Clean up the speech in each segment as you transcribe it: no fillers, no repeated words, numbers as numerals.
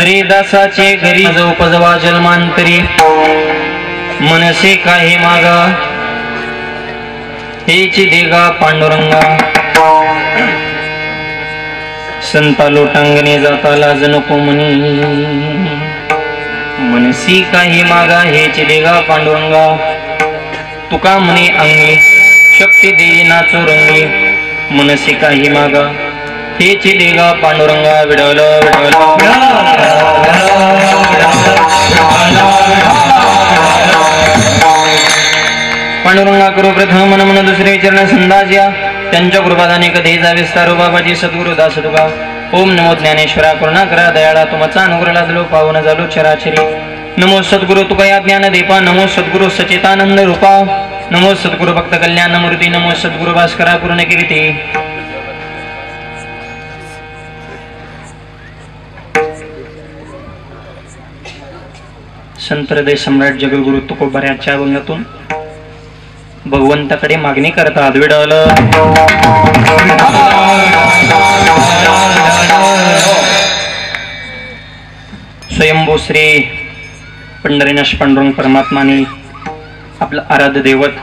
हरिदासाचे घरी जो उपजवा जन्मांतरी मनसे काही मागा हेच देगा पांडुरंगा संता लोटांगणे जाता लाज नको म्हणी मनसी काही मागा हेच देगा पांडुरंगा तुका म्हणे अंगी शक्ती देई नाचो रंगी मनसी काही मागा हेच देगा पांडुरंगा विडवल पांडुरंगा करू प्रथम मन मन दुसरे विचारण संदास या त्यांच्या कृपादाने कधीचा विस्तार बाबाजी सद्गुरु दास तुका ओम नमो ज्ञानेश्वरा करुणा करा दयाळा तुमचा अनुग्रह लादलो पावन झालो चराचरी नमो सद्गुरु तुका या ज्ञान दीपा नमो सद्गुरु सचितानंद रूपा नमो सद्गुरु भक्त कल्याण मूर्ती नमो सद्गुरु भास्करा पूर्ण कीर्ती संत हृदय सम्राट जगद्गुरु तुकोबाऱ्याच्या अभंगातून भगवंताकडे मागणी करतात विडल स्वयंभू श्री पंढरीनाथ पांडुरंग परमात्माने आपलं आराध्य दैवत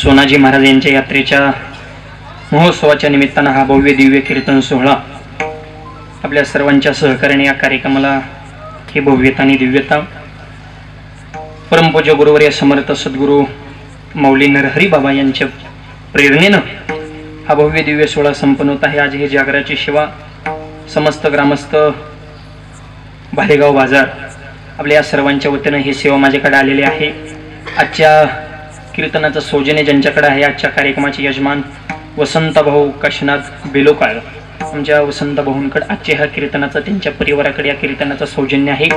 सोनाजी महाराज यांच्या यात्रेच्या महोत्सवाच्या निमित्तानं हा भव्य दिव्य कीर्तन सोहळा आपल्या सर्वांच्या सहकार्याने या कार्यक्रमाला ही भव्यता आणि दिव्यता परमपूज्य गुरुवर्य समर्थ सद्गुरु मौली नरहरी बाबा यांच्या प्रेरणेनं हा भव्य दिव्य सोहळा संपन्न होत आहे। आज हे जागराची सेवा समस्त ग्रामस्थ भालेगाव बाजार आपल्या या सर्वांच्या वतीनं ही सेवा माझ्याकडे आलेली आहे। आजच्या कीर्तनाचं सौजन्य ज्यांच्याकडे आहे आजच्या कार्यक्रमाचे यजमान वसंत भाऊ काशीनाथ बेलोकाळ आमच्या वसंत भाऊंकडे आजच्या ह्या कीर्तनाचं त्यांच्या परिवाराकडे या कीर्तनाचं सौजन्य आहे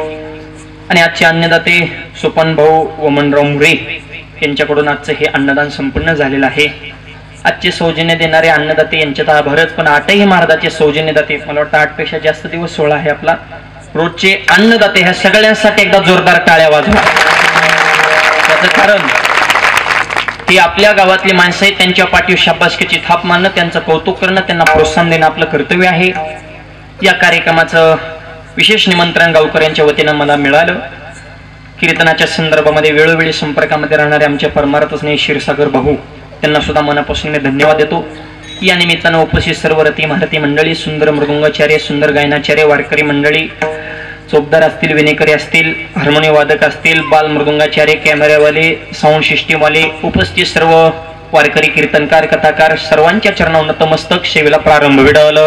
आणि आजचे अन्नदाते सोपन भाऊ वमनराव मुरे यांच्याकडून आजचं हे अन्नदान संपूर्ण झालेलं आहे। आजचे सौजन्य देणारे अन्नदाते यांच्यात आभारच पण आठही महाराजाचे सौजन्यदाते मला वाटतं 8 पेक्षा जास्त दिवस सोहळा आहे आपला रोजचे अन्नदाते ह्या सगळ्यांसाठी एकदा जोरदार टाळ्या वाजवा। त्याचं कारण ही आपल्या गावातली माणसं आहेत त्यांच्या पाठीवर शाबासकीची थाप मारणं त्यांचं कौतुक करणं त्यांना प्रोत्साहन देणं आपलं कर्तव्य आहे। या कार्यक्रमाचं विशेष निमंत्रण गावकऱ्यांच्या वतीनं मला मिळालं। कीर्तनाच्या संदर्भामध्ये वेळोवेळी संपर्कामध्ये राहणारे आमचे परमार्थ स्नेही क्षीरसागर भाऊ त्यांना सुद्धा मनापासून मी धन्यवाद देतो। या निमित्तानं उपस्थित सर्व रती महारती मंडळी सुंदर मृदुंगाचार्य सुंदर गायनाचार्य वारकरी मंडळी चोपदार असतील विनेकरी असतील हार्मोनियम वादक असतील बाल मृदुंगाचार्य कॅमेरावाले साऊंड सिस्टीमवाले उपस्थित सर्व वारकरी कीर्तनकार कथाकार सर्वांच्या चरणावर नतमस्तक सेवेला प्रारंभ विडवल।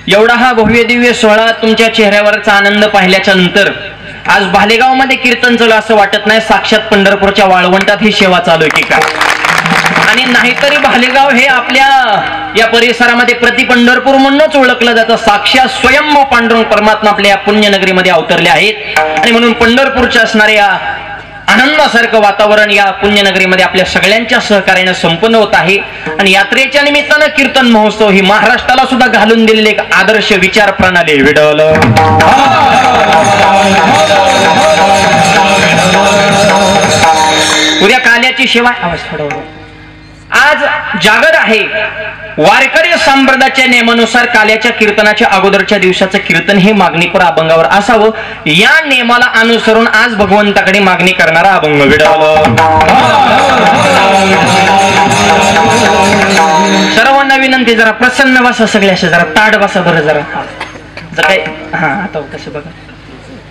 एवढा हा भव्य दिव्य सोहळा तुमच्या चेहऱ्यावरचा आनंद पाहिल्याच्या नंतर आज भालेगाव मध्ये कीर्तन चालू असं वाटत नाही साक्षात पंढरपूरच्या वाळवंटात ही सेवा चालू आहे की काय आणि नाहीतरी भालेगाव हे आपल्या या परिसरामध्ये प्रति पंढरपूर म्हणूनच ओळखलं जातं। साक्षात स्वयंभू पांडुरंग परमात्मा आपल्या या पुण्यनगरीमध्ये अवतरले आहेत आणि म्हणून पंढरपूरच्या असणाऱ्या आनंदासारखं वातावरण या पुण्यनगरीमध्ये आपल्या सगळ्यांच्या सहकार्याने संपन्न होत आहे आणि यात्रेच्या निमित्तानं कीर्तन महोत्सव ही महाराष्ट्राला सुद्धा घालून दिलेली एक आदर्श विचार प्रणाली विडवल। उद्या काल्याची सेवा आज जागर आहे वारकरी संप्रदायाच्या नियमानुसार काल्याच्या कीर्तनाच्या अगोदरच्या दिवसाचं कीर्तन हे मागणीपर अभंगावर असावं या नियमाला अनुसरून आज भगवंताकडे मागणी करणारा अभंग विडवलं। सर्वांना विनंती जरा प्रसन्न बसा सगळे असे जरा ताड बसा बरं जरा काय हा आता कसं बघा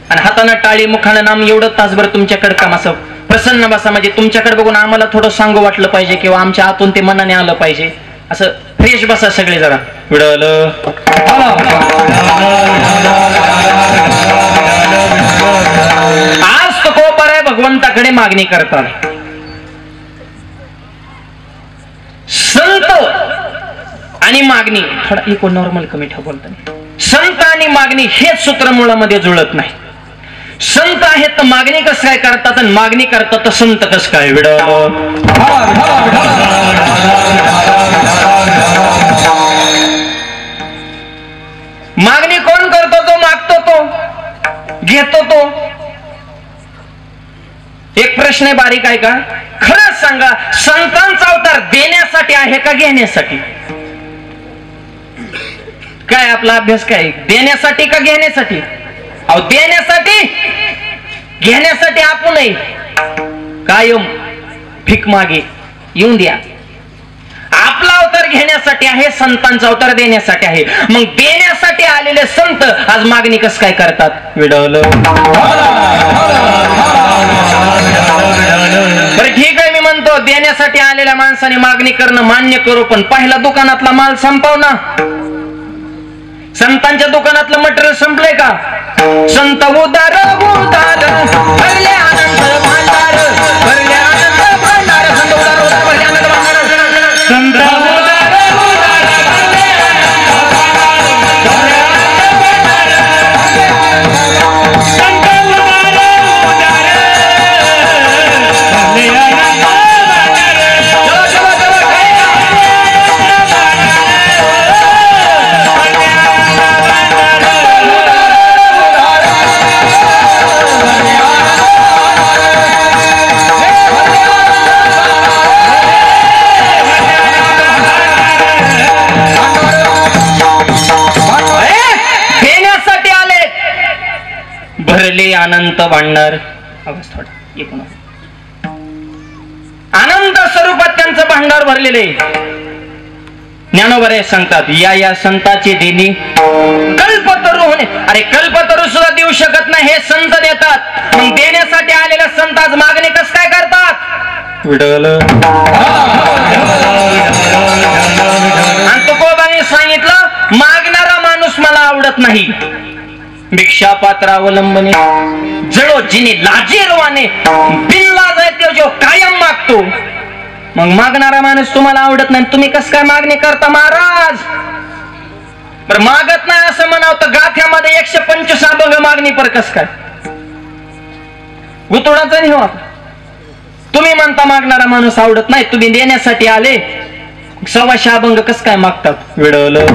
आणि हातानं टाळी मुखानं नाम एवढं तासभर तुमच्याकडे काम असं प्रसन्न बसा म्हणजे तुमच्याकडे बघून आम्हाला थोडं सांगू वाटलं पाहिजे किंवा आमच्या आतून ते मनाने आलं पाहिजे असं फ्रेश बसा सगळे जरा विडवलं। आज तुकोबाऱ्या भगवंताकडे मागणी करतात संत आणि मागणी थोडा इको नॉर्मल कमी ठेवा बोलताना संत आणि मागणी हेच सूत्र मुळामध्ये जुळत नाही। संत आहेत तर मागणी कसं काय करतात आणि मागणी करतात तर संत कसं काय विडवलं। मागणी कोण करतो तो मागतो तो घेतो तो एक प्रश्न आहे बारीक आहे का? खरंच सांगा, संतांचा अवतार देण्यासाठी आहे का घेण्यासाठी? काय आपला अभ्यास काय, देण्यासाठी का घेण्यासाठी? अहो देण्यासाठी, घेण्यासाठी आपण नाही, कायम भीक मागे येऊन द्या. आपला अवतार घेण्यासाठी आहे, संतांचा अवतार देण्यासाठी आहे. मग देण्यासाठी आलेले संत आज मागणी कस काय करतात? विडवलं. बरं ठीक आहे, मी म्हणतो देण्यासाठी आलेल्या माणसाने मागणी करणं मान्य करू, पण पहिला दुकानातला माल संपव ना. संतांच्या दुकानातलं मटेरियल संपलंय का? संत उदार उदार भरले आनंद भांडार, भरले आनंद भांडार, संत उदार उदार भरले आनंद भांडार, संत उदार उदार भरले संत उदार उदार भरले आनंद भरले अनंत भांडार. अनंत स्वरूपात त्यांचं भांडार भरलेले. ज्ञानोबा सांगतात, या संताची देणी कल्पतरू होणे. अरे कल्पतरू सुद्धा देऊ शकत नाही, हे संत देतात. मग देण्यासाठी आलेल्या संत आज मागणी कस काय करतात? विडवलं. आणि तुकोबाने सांगितलं, मागणारा माणूस मला आवडत नाही. भिक्षा पात्र अवलंबने जळो जिने लाजीरवाने बिनलाज आहे ते जो कायम मागतो. मग मागणारा माणूस तुम्हाला आवडत नाही, तुम्ही कस काय मागणी करता महाराज? पर मागत नाही असं म्हणावं तर गाथ्यामध्ये 125 अभंग मागणी पर कस काय? गुतोडाचा नाही हो. तुम्ही म्हणता मागणारा माणूस आवडत नाही, तुम्ही देण्यासाठी आले, 125 अभंग कस काय मागतात? विडवलं.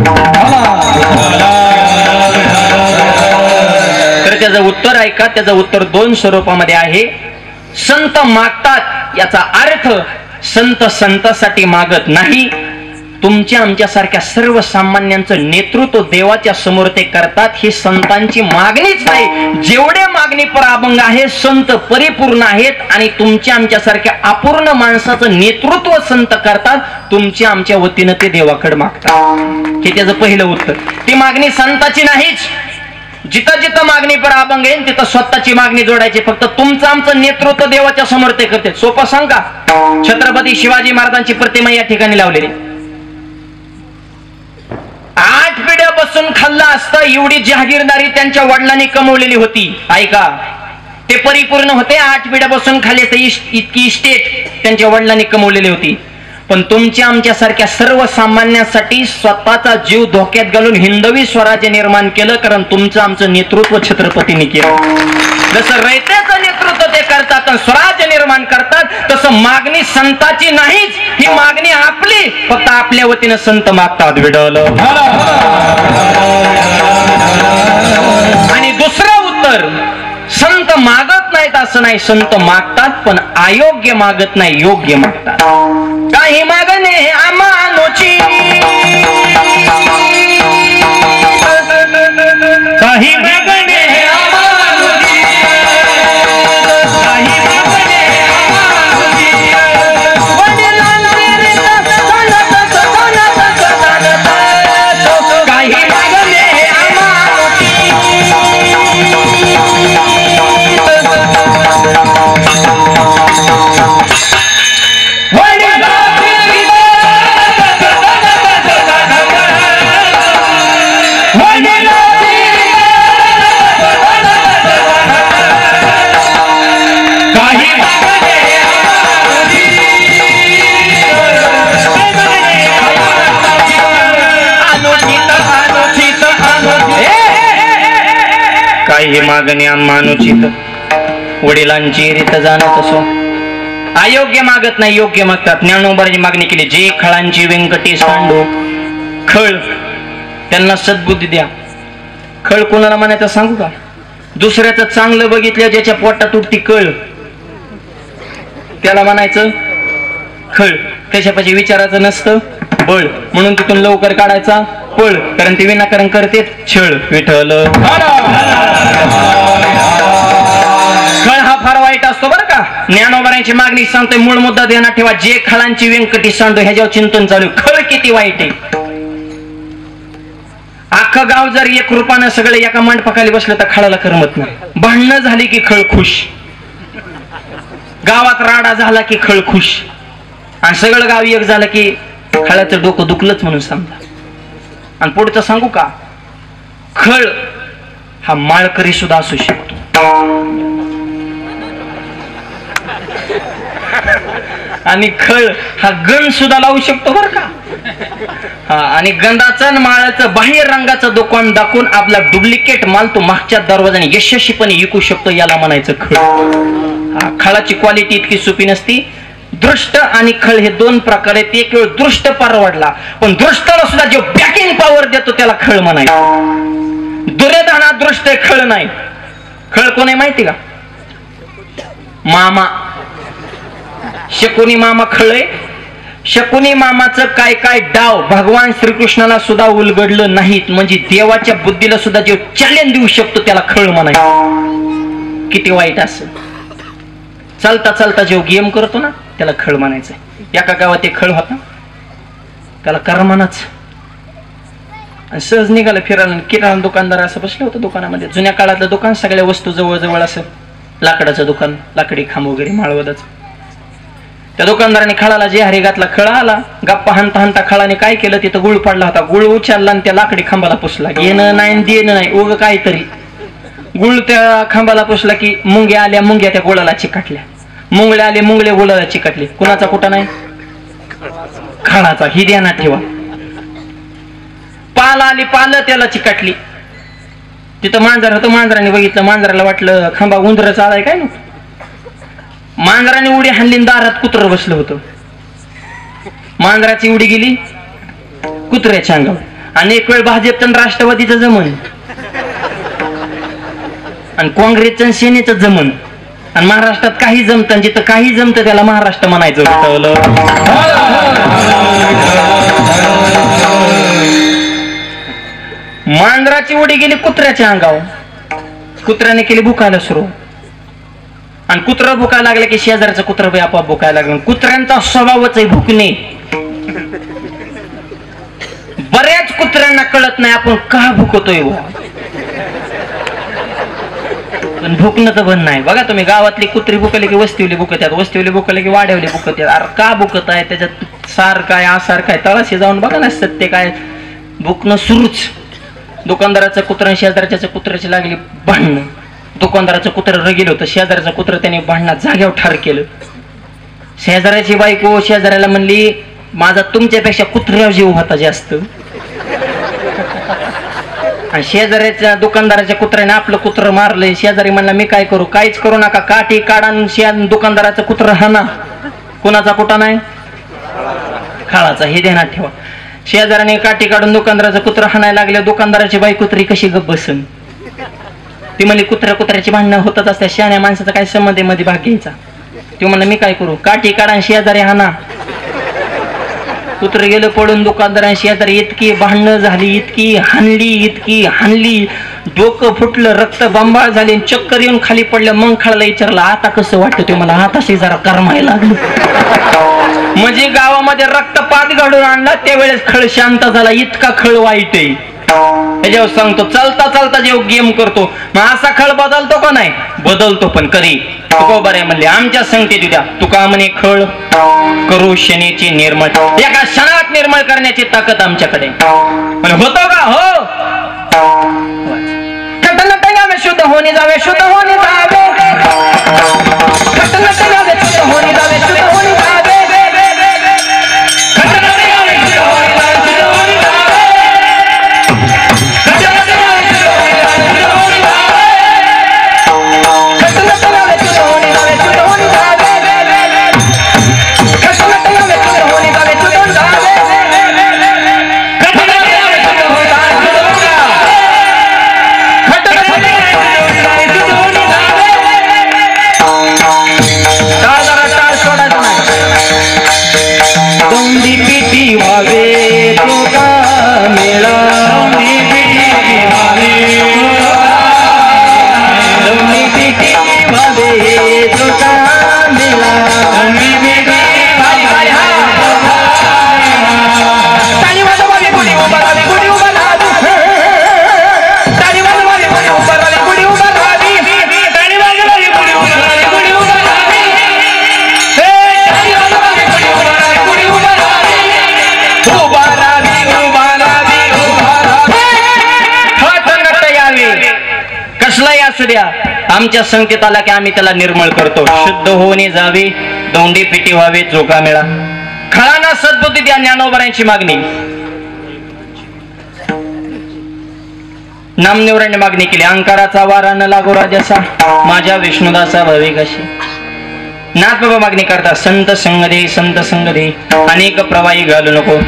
तर त्याचं उत्तर ऐका. त्याचं उत्तर 2 स्वरूपामध्ये आहे. संत मागतात याचा अर्थ संत संतासाठी मागत नाही, तुमच्या आमच्यासारख्या सर्वसामान्यांचं नेतृत्व देवाच्या समोर ते करतात. ही संतांची मागणीच नाही. जेवढे मागणी पर अभंग आहे संत परिपूर्ण आहेत आणि तुमच्या आमच्यासारख्या अपूर्ण माणसाचं नेतृत्व संत करतात. तुमच्या आमच्या वतीनं ते देवाकडे मागतात. हे त्याचं पहिलं उत्तर. ती मागणी संताची नाहीच. जिथं जिथं मागणी पर अभंग येईल तिथं स्वतःची मागणी जोडायची. फक्त तुमचं आमचं नेतृत्व देवाच्या समोर ते करते. सोपं सांगा, छत्रपती शिवाजी महाराजांची प्रतिमा या ठिकाणी लावलेली. 8 पिढ्या बसून खाल्ला असता एवढी जहागीरदारी त्यांच्या वडिलांनी कमवलेली होती. ऐका, ते परिपूर्ण होते. 8 पिढ्या बसून खाल्ले तर इतकी इस्टेट त्यांच्या वडिलांनी कमवलेली होती. पण तुमच्या आमच्यासारख्या सर्वसामान्यांसाठी स्वतःचा जीव धोक्यात घालून हिंदवी स्वराज्य निर्माण केलं, कारण तुमचं आमचं नेतृत्व छत्रपतींनी केलं. जसं रयतेचं नेतृत्व ते करतात आणि स्वराज्य निर्माण करतात, तसं मागणी संताची नाहीच, ही मागणी आपली. फक्त आपल्या वतीनं संत मागतात. विडवलं. आणि दुसरं उत्तर, संत मागत नाहीत असं नाही, संत मागतात पण अयोग्य मागत नाही, योग्य मागतात. काही मागणे अमानुची, काही मागणे अमानुची, काही मागणे अमानुची, वडिलांचे रीत सणत सणत सणत, काही मागणे अमानुची. काही मागणी अमानुचित, वडिलांची रीत जाणत असो. अयोग्य मागत नाही, योग्य मागतात. ज्ञानोबाची मागणी केली, जे खळांची व्यंकटी सांडो. खळ त्यांना सद्बुद्धी द्या. खळ कोणाला म्हणायचं सांगू का? दुसऱ्याचं चांगलं बघितलं ज्याच्या पोटात उठती कळ, त्याला म्हणायचं खळ. त्याच्यापाशी विचारायचं नसतं बळ, म्हणून तिथून लवकर काढायचा पळ, कारण ते विनाकारण करते छळ. विठ्ठल खळ हा फार वाईट असतो बरं का. ज्ञानोबारांची मागणी सांगतोय, मूळ मुद्दा ध्यानात ठेवा, जे खळांची व्यंकटी सांडो ह्याच्यावर चिंतन चालू. खळ किती वाईट आहे. अख्खं गाव जर एक रूपानं सगळे एका मंडपाखाली बसलं तर खळाला करमत नाही. भांडणं झाली की खळ खुश, गावात राडा झाला की खळ खुश, आणि सगळं गाव एक झालं की खळाचं डोकं दुखलंच म्हणून समजा. आणि पुढचं सांगू का, खळ हा माळकरी सुद्धा असू शकतो. आणि खळ हा गण सुद्धा लावू शकतो बरं का. हा, आणि गंधाचं आणि माळाचं बाह्य रंगाचं दुकान दाखवून आपला डुप्लिकेट माल तो मागच्या दरवाजाने यशस्वीपणे विकू शकतो, याला म्हणायचं खळ. हा, खळाची क्वालिटी इतकी सोपी नसती. दृष्ट आणि खळ हे दोन प्रकार आहेत. एक वेळ दृष्ट परवडला, पण दृष्टाला सुद्धा जो बॅकिंग पॉवर देतो त्याला खळ म्हणायचं. दुर्योधना दृष्ट आहे, खळ नाही. खळ कोण आहे माहिती का? मामा शकुनी मामा खळ आहे. शकुनी मामाचं काय काय डाव भगवान श्रीकृष्णाला सुद्धा उलगडलं नाहीत, म्हणजे देवाच्या बुद्धीला सुद्धा जो चॅलेंज देऊ शकतो त्याला खळ म्हणायचं. किती वाईट असेल. चालता चालता जो गेम करतो ना त्याला खळ म्हणायचं. एका गावात एक खळ होता, त्याला करमानाच, आणि सहज निघालं फिरायला. किराणा दुकानदार असं बसलं होतं दुकानामध्ये, जुन्या काळातलं दुकान, सगळ्या वस्तू जवळ जवळ असं, लाकडाचं दुकान, लाकडी खांब वगैरे माळवदाच. त्या दुकानदाराने खळाला जे हरी घातला, खळा आला, गप्पा हाणता हाणता खळाने काय केलं, तिथं गुळ पडला होता, गुळ उचलला आणि त्या लाकडी खांबाला पुसला. घेणं नाही देणं नाही, उग काहीतरी गुळ त्या खांबाला पुसला की मुंग्या आल्या, मुंग्या त्या गुळाला चिकटल्या, मुंगळे आले, मुंगळे गुळाला चिकटले. कुणाचा कुठं नाही? खळाचा. ही ध्यानात ठेवा. पाल आली, पाल त्याला चिकटली. तिथं मांजर होतं, मांजराने बघितलं, मांजराला वाटलं खांबा उंदर चालाय काय ना. मांजराने उडी हाणली, दारात कुत्र बसलं होतं. मांजराची उडी गेली कुत्र्याच्या अंगावर. आणि एक वेळ भाजपचं राष्ट्रवादीचं जमन, आणि काँग्रेसचं सेनेचं जमन, आणि महाराष्ट्रात काही जमतं, जिथं काही जमतं त्याला महाराष्ट्र म्हणायचं. मांजराची उडी गेली कुत्र्याच्या अंगावर. कुत्र्याने केली भुकायला सुरू, आणि कुत्रा भुकायला लागलं की शेजारचं कुत्र बी आपोआप भुकायला लागलं. कुत्र्यांचा स्वभावच आहे भुकणे. बऱ्याच कुत्र्यांना कळत नाही आपण का भुकतोय, पण भुकणं तर बंद नाही. बघा तुम्ही, गावातली कुत्री भुकले की वस्तीवली भुकत्यात, वस्तीवली भुकले की वाड्यावली भुकत्यात. अरे का भुकत आहे, त्याच्यात सार काय आसार काय, तळाशी जाऊन बघा ना सत्य काय. भुकणं सुरूच. दुकानदाराचं कुत्र शेजारच्या कुत्र्याची लागली भांडणं. दुकानदाराचं कुत्र रगेल होतं, शेजारचं कुत्र त्याने भांडणात जाग्यावर ठार केलं. शेजाऱ्याची बायको शेजाऱ्याला म्हणली, माझा तुमच्यापेक्षा कुत्र्यावर जीव होता जास्त. आणि शेजाऱ्याच्या दुकानदाराच्या कुत्र्याने आपलं कुत्र मारलंय. शेजारी म्हणला, मी काय करू? काहीच करू नका, काठी काढा, दुकानदाराचं कुत्र हाना. कुणाचा कुठं नाही? खळाचा. हे ध्यानात ठेवा. शेजाऱ्याने काठी काढून दुकानदाराचं कुत्र हाणायला लागलं. दुकानदाराची बाई कुत्री कशी गप्प बसन. ती म्हणली, कुत्र्याची भांडणं होतच असतात, शहाण्या माणसाचा काय संबंध मध्ये भाग घ्यायचा. ती म्हणलं, मी काय करू? काठी काढा, शेजारी हाना. कुत्र गेलं पडून. दुकानदारांनी शेजारी इतकी भांडणं झाली, इतकी हाणली, डोकं फुटलं, रक्त बंबाळ झाले, चक्कर येऊन खाली पडलं. मग खळाला विचारलं, आता कसं वाटतं? ते मला हाताशी जरा करमायला लागलं. म्हणजे गावामध्ये रक्तपात घडून आणला त्यावेळेस खळ शांत झाला. इतका खळ वाईट आहे. त्याच्यावर सांगतो, चालता चालता जेव्हा गेम करतो मग असा खळ बदलतो का नाही? बदलतो, पण कधी? तुकोबारे म्हणले, आमच्या संगतीत उद्या तुका म्हणे, खळ करू शनीची निर्मळ, एका क्षणात निर्मळ करण्याची ताकद आमच्याकडे. पण होतो का? हो. खटनट गावे शुद्ध होणे जावे, शुद्ध होणे जावे, खटनट गावे शुद्ध होणे जावे, शुद्ध होणे जावे. काही असू द्या, आमच्या संकेत आला की आम्ही त्याला निर्मळ करतो. शुद्ध होणे जावे, दोंडी पिटी व्हावे, चोका मेळा, खळाना सद्बुद्धी द्या, ज्ञानोबरांची मागणी. नामदेवरांनी मागणी केली. अंकाराचा वारा न लागो राजासा, माझ्या विष्णुदासा भवे कशी. नाथ बाबा मागणी करता, संत संग दे, संत संग दे, अनेक प्रवाही घालू नको.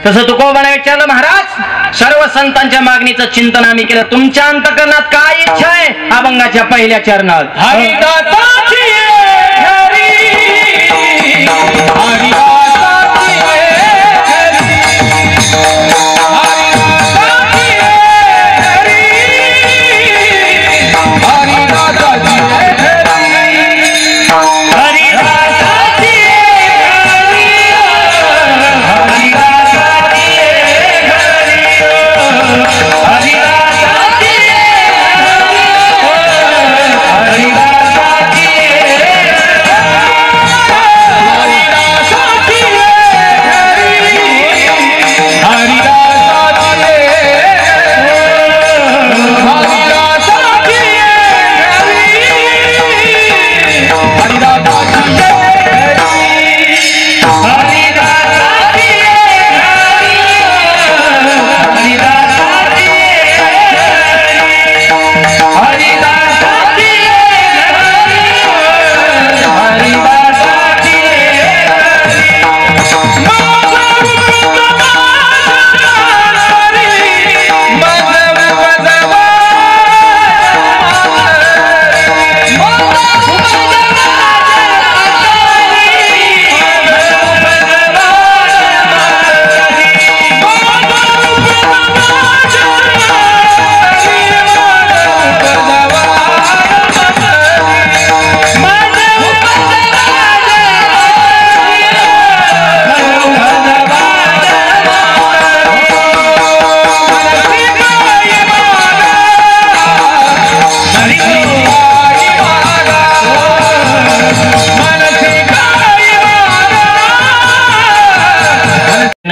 तसं तुकोबाने विचारलं, महाराज सर्व संतांच्या मागणीचं चिंतन आम्ही केलं, तुमच्या अंतकरणात काय इच्छा आहे? अभंगाच्या पहिल्या चरणात हरिदासाची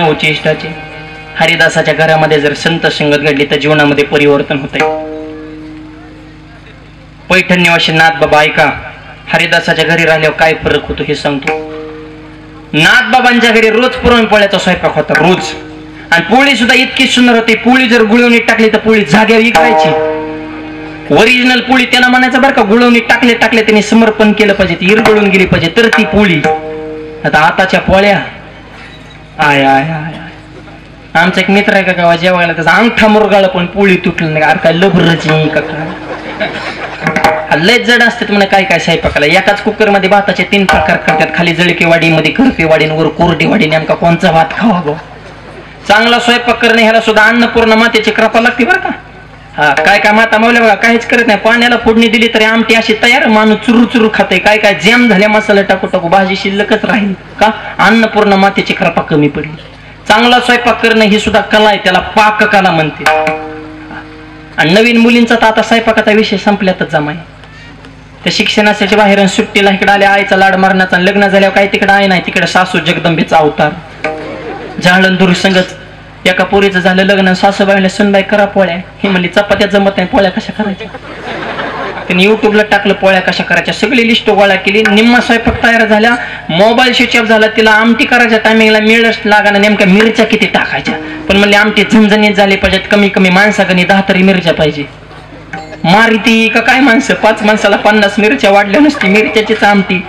उचिष्टाचे. हरिदासाच्या घरामध्ये जर संत संगत घडली तर जीवनामध्ये परिवर्तन होते. पैठण निवासी नाथ बाबा ऐका, हरिदासाच्या घरी राहिल्यावर काय फरक होतो हे सांगतो. नाथ बाबांच्या घरी रोज पुरणपोळ्याचा स्वयंपाक होता, रोज. आणि पोळी सुद्धा इतकी सुंदर होती, पोळी जर गुळवणी टाकली तर पोळी जाग्यावर विकायची. ओरिजिनल पोळी त्याला म्हणायचं बरं का, गुळवणी टाकले त्यांनी समर्पण केलं पाहिजे, ती इरगळून गेली पाहिजे तर ती पोळी. आता आताच्या पोळ्या आय आय आय. आमचा एक मित्र आहे का गावा जेवायला, त्याचा अंगठा मुरगाळा पण पोळी तुटली नाही. अरे काय लबरची का लय जड असते म्हणे काय काय स्वयंपाकाला. एकाच कुकर मध्ये भाताचे 3 प्रकार करतात, खाली जळकी वाडी, मध्ये करपी वाडी, वर कोरडी वाडी. नेमका कोणचा भात खावा गो? चांगला स्वयंपाक करणे ह्याला सुद्धा अन्नपूर्ण मातेची कृपा लागते बरं का. हा काय काय माता मावल्या बघा काहीच करत नाही, पाण्याला फोडणी दिली तरी आमटी अशी तयार, माणूस चुरू चुरू खाते. काय काय जॅम झाल्या, मसाला टाकू टाकू भाजी शिल्लकच राहील का? अन्नपूर्ण मातेची कृपा कमी पडली. चांगला स्वयंपाक करणं ही सुद्धा कला आहे, त्याला पाककला म्हणते. आणि नवीन मुलींचा तर आता स्वयंपाकाचा विषय संपल्यातच जमाय. त्या शिक्षणासाठी बाहेर सुट्टीला इकडे आल्या, आईचा लाड मारण्याचा. लग्न झाल्यावर काय तिकडे आहे नाही, तिकडे सासू जगदंबेचा अवतार. जाळंदूर संगत एका पोरीचं झालं लग्न, सासूबाईला सुनबाई करा पोळ्या. ही म्हणली चपात्या जमत नाही, पोळ्या कशा करायच्या? त्यांनी युट्यूबला टाकलं पोळ्या कशा करायच्या, सगळी लिस्ट गोळा केली. निम्मा स्वयंपाक तयार झाल्या, मोबाईल स्विच ऑफ झाला. तिला आमटी करायच्या टायमिंगला मिळच लागाना, नेमक्या मिरच्या किती टाकायच्या. पण म्हणले आमटी झणझणीत झाली पाहिजेत, कमी कमी माणसाकनी 10 तरी मिरच्या पाहिजे. मारिती का काय माणसं, 5 माणसाला 50 मिरच्या वाढल्या नसती, मिरच्याचीच आमटी.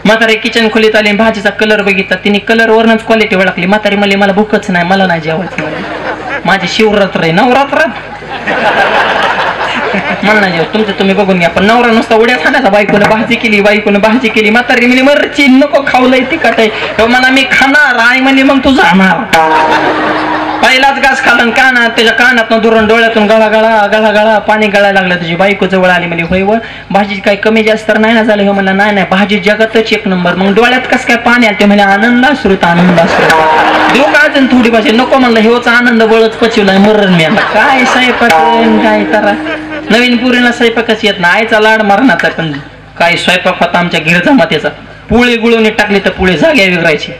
म्हातारे किचन खोलीत आले, भाजीचा कलर बघितला, तिने कलर वरनच क्वालिटी ओळखली. म्हातारी म्हणली मला भूकच नाही, मला नाही जेवायचं, माझी शिवरात्र आहे. नवरात्र मला नाही जेव, तुमचं तुम्ही बघून घ्या. पण नवरा नुसता उड्या खाण्याचा, बायकोनं भाजी केली, बायकोनं भाजी केली. म्हातारी म्हणली मरची नको खाऊलय तिखट आहे. म्हणा मी खाणार, आई म्हणली मग तू जाणार. पहिलाच घास खाल्ला, कानात त्याच्या कानातून दुरून डोळ्यातून गळा गळा गळा गळा पाणी गळायला लागलं. तुझी बायको जवळ आली, म्हणजे होय व भाजी काही कमी जास्त तर नाही ना झालं? हो म्हणला नाही नाही, भाजी जगातच 1 नंबर. मग डोळ्यात कसं काय पाणी आलं? ते म्हणजे आनंद असृत आनंद असतो. देऊ का अजून थोडी भाजी? नको म्हणलं, हेच आनंद बळच पचवलाय मरण मी. काय स्वयंपाक काय करा, नवीन पुरीला स्वयंपाकच येत नाही. आईचा लाड मारण्याचा, पण काय स्वयंपाक होता आमच्या गिरजा मातेचा. पोळी गुळवणी टाकली तर पोळी जाग्या विकरायची.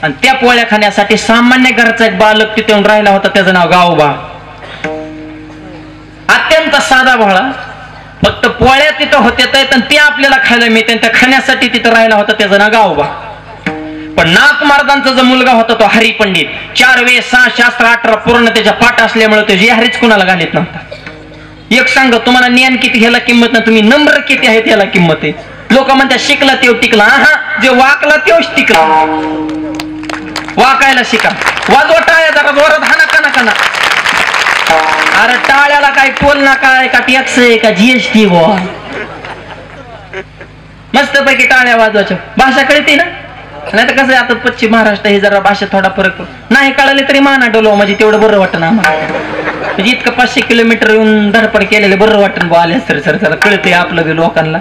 आणि त्या पोळ्या खाण्यासाठी सामान्य घरचा एक बालक तिथे राहिला होता, त्याचं नाव गावबा. अत्यंत साधा भोळा, फक्त पोळ्या तिथं होत्या आणि ते आपल्याला खायला मिळते, त्या खाण्यासाठी तिथं राहिला होता त्याचं ना गाव बा. पण नाथ महाराजांचा जो मुलगा होता तो हरी पंडित, 4 वेद 6 शास्त्र 18 पूर्ण त्याच्या पाठ असल्यामुळे तो जे हरीच कुणाला घालीत नव्हता. एक सांग, तुम्हाला ज्ञान किती ह्याला किंमत नाही, तुम्ही नम्र किती आहेत ह्याला किंमत आहे. लोक म्हणतात शिकला तेव टिकला, हा जे वाकला तेवच टिकला. वाकायला शिका. वाजवा टाळ्या जरा जोरात, हाना काना काना. अरे टाळ्याला काय टोल ना काय का टॅक्स आहे का जीएसटी बुवा. मस्त पैकी टाळ्या वाजवायच्या. भाषा कळते ना. नाही तर कसं आहे, आता पश्चिम महाराष्ट्र हे जरा भाषा थोडा फरक नाही कळले तरी माना डोलो म्हणजे तेवढं बरं वाटतं ना आम्हाला. म्हणजे इतकं 500 किलोमीटर येऊन धडपड केलेलं बरं वाटतं बा. आल्या सर सर कळते आपलं बी लोकांना.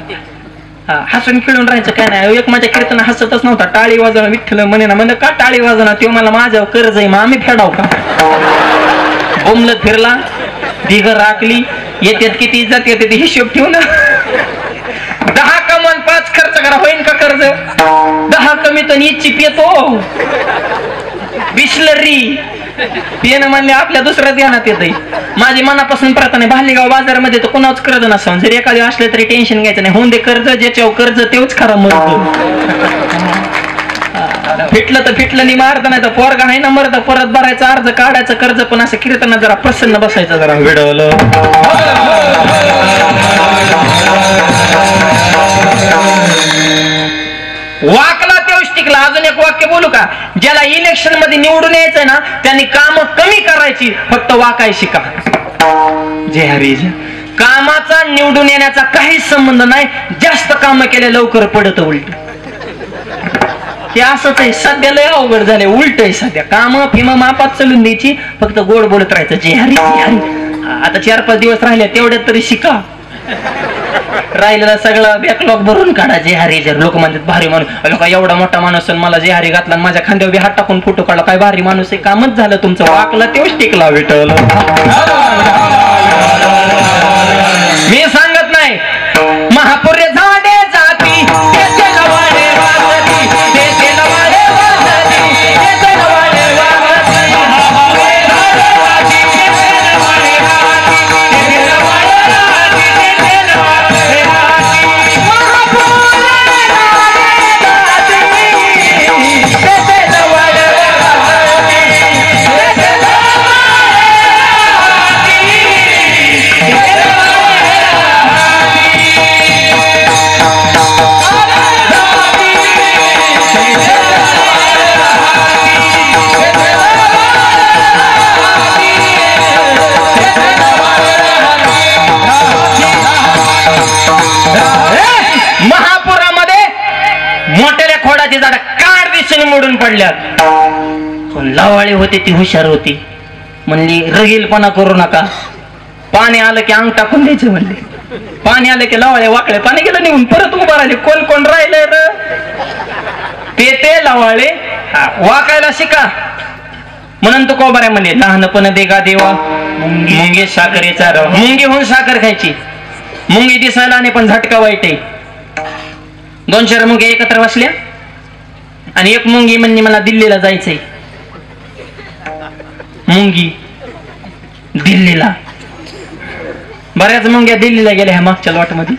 हसून खेळून राहायचं काय नाही. एक माझ्या कीर्तन हसतच नव्हता. टाळी वाजवणं विठ्ठल म्हणे ना, म्हणजे का टाळी वाजवणार, ते मला माझ्यावर कर्ज आहे, मग आम्ही फेडाव का. बोमलत फिरला, ढिगर राखली, येत्यात किती इज्जत येते हिशोब ठेवू ना. 10 कमान 5 खर्च करा, होईन का कर्ज. 10 कमी तर चिप येतो. बिस्लरी पिणं म्हणले आपल्या दुसऱ्या ध्यानात येत. माझी मनापासून प्रार्थना आहे, भालेगाव बाजारामध्ये तर कोणाच कर्ज नसावं. जर एखादे असले तरी टेन्शन घ्यायचं नाही. होऊन दे कर्ज, ज्याच्यावर कर्ज तेवच खरा मरतो. फिटलं तर फिटलं नाही मारत, नाही तर पोरगा आहे ना मरत परत भरायचा अर्ज काढायचं कर्ज. पण असं कीर्तनात जरा प्रसन्न बसायचं, जरा वेडवलं. वाकला तेवढ टिकला. अजून एक वाक्य बोलू का. ज्याला इलेक्शन मध्ये निवडून यायचंय ना, त्यांनी काम कमी करायची, फक्त वाकाय शिका. जय हरी. कामाचा निवडून येण्याचा काहीच संबंध नाही. जास्त काम केले लवकर पडत उलट. हे असंच आहे. सध्या लय अवघड झाले. उलट आहे सध्या. काम फिम मापात चालून द्यायची, फक्त गोड बोलत राहायचं. जय हरी जय हरी. आता 4-5 दिवस राहिले, तेवढ्यात तरी शिका. राहिलेला सगळा बॅकलॉग भरून काढा. जे हरी जर लोक म्हणतात भारी माणूस, लोक एवढा मोठा माणूस मला जे हरी घातला, माझ्या खांद्यावर बी हात टाकून फोटो काढला, काय भारी माणूस आहे. कामच झालं तुमचं. वाकला तेवढ टिकला विठ्ठल. मी सांगत नाही. महापुर्य झाडे जाती त्याचे लवाडे वाजती, त्याचे लवाडे वाजती, त्याचे लवाडे वाजती. मोठ्या खोडाची झाड काढ दिशेने मोडून पडल्यात. लवाळी होती ती हुशार होती. म्हणली रगीलपणा करू नका. पाणी आलं की अंग टाकून द्यायचं म्हणले. पाणी आलं की लवाळे वाकळे. पाणी गेलं निघून परत उभं राहिले. कोण राहिले र ते लवाळे. वाकायला शिका म्हणून तो कोबाऱ्या म्हणले, लहानपण देगा देवा मुंगी साखरेचा रवा. मुंगी होऊन साखर खायची. मुंगी दिसायला आणि पण झटका वाईट आहे. 2-4 मुंग्या एकत्र बसल्या आणि एक मुंगी म्हणली मला दिल्लीला जायचंय. मुंगी दिल्लीला. बऱ्याच मुंग्या दिल्लीला गेल्या ह्या मागच्या लॉट मध्ये.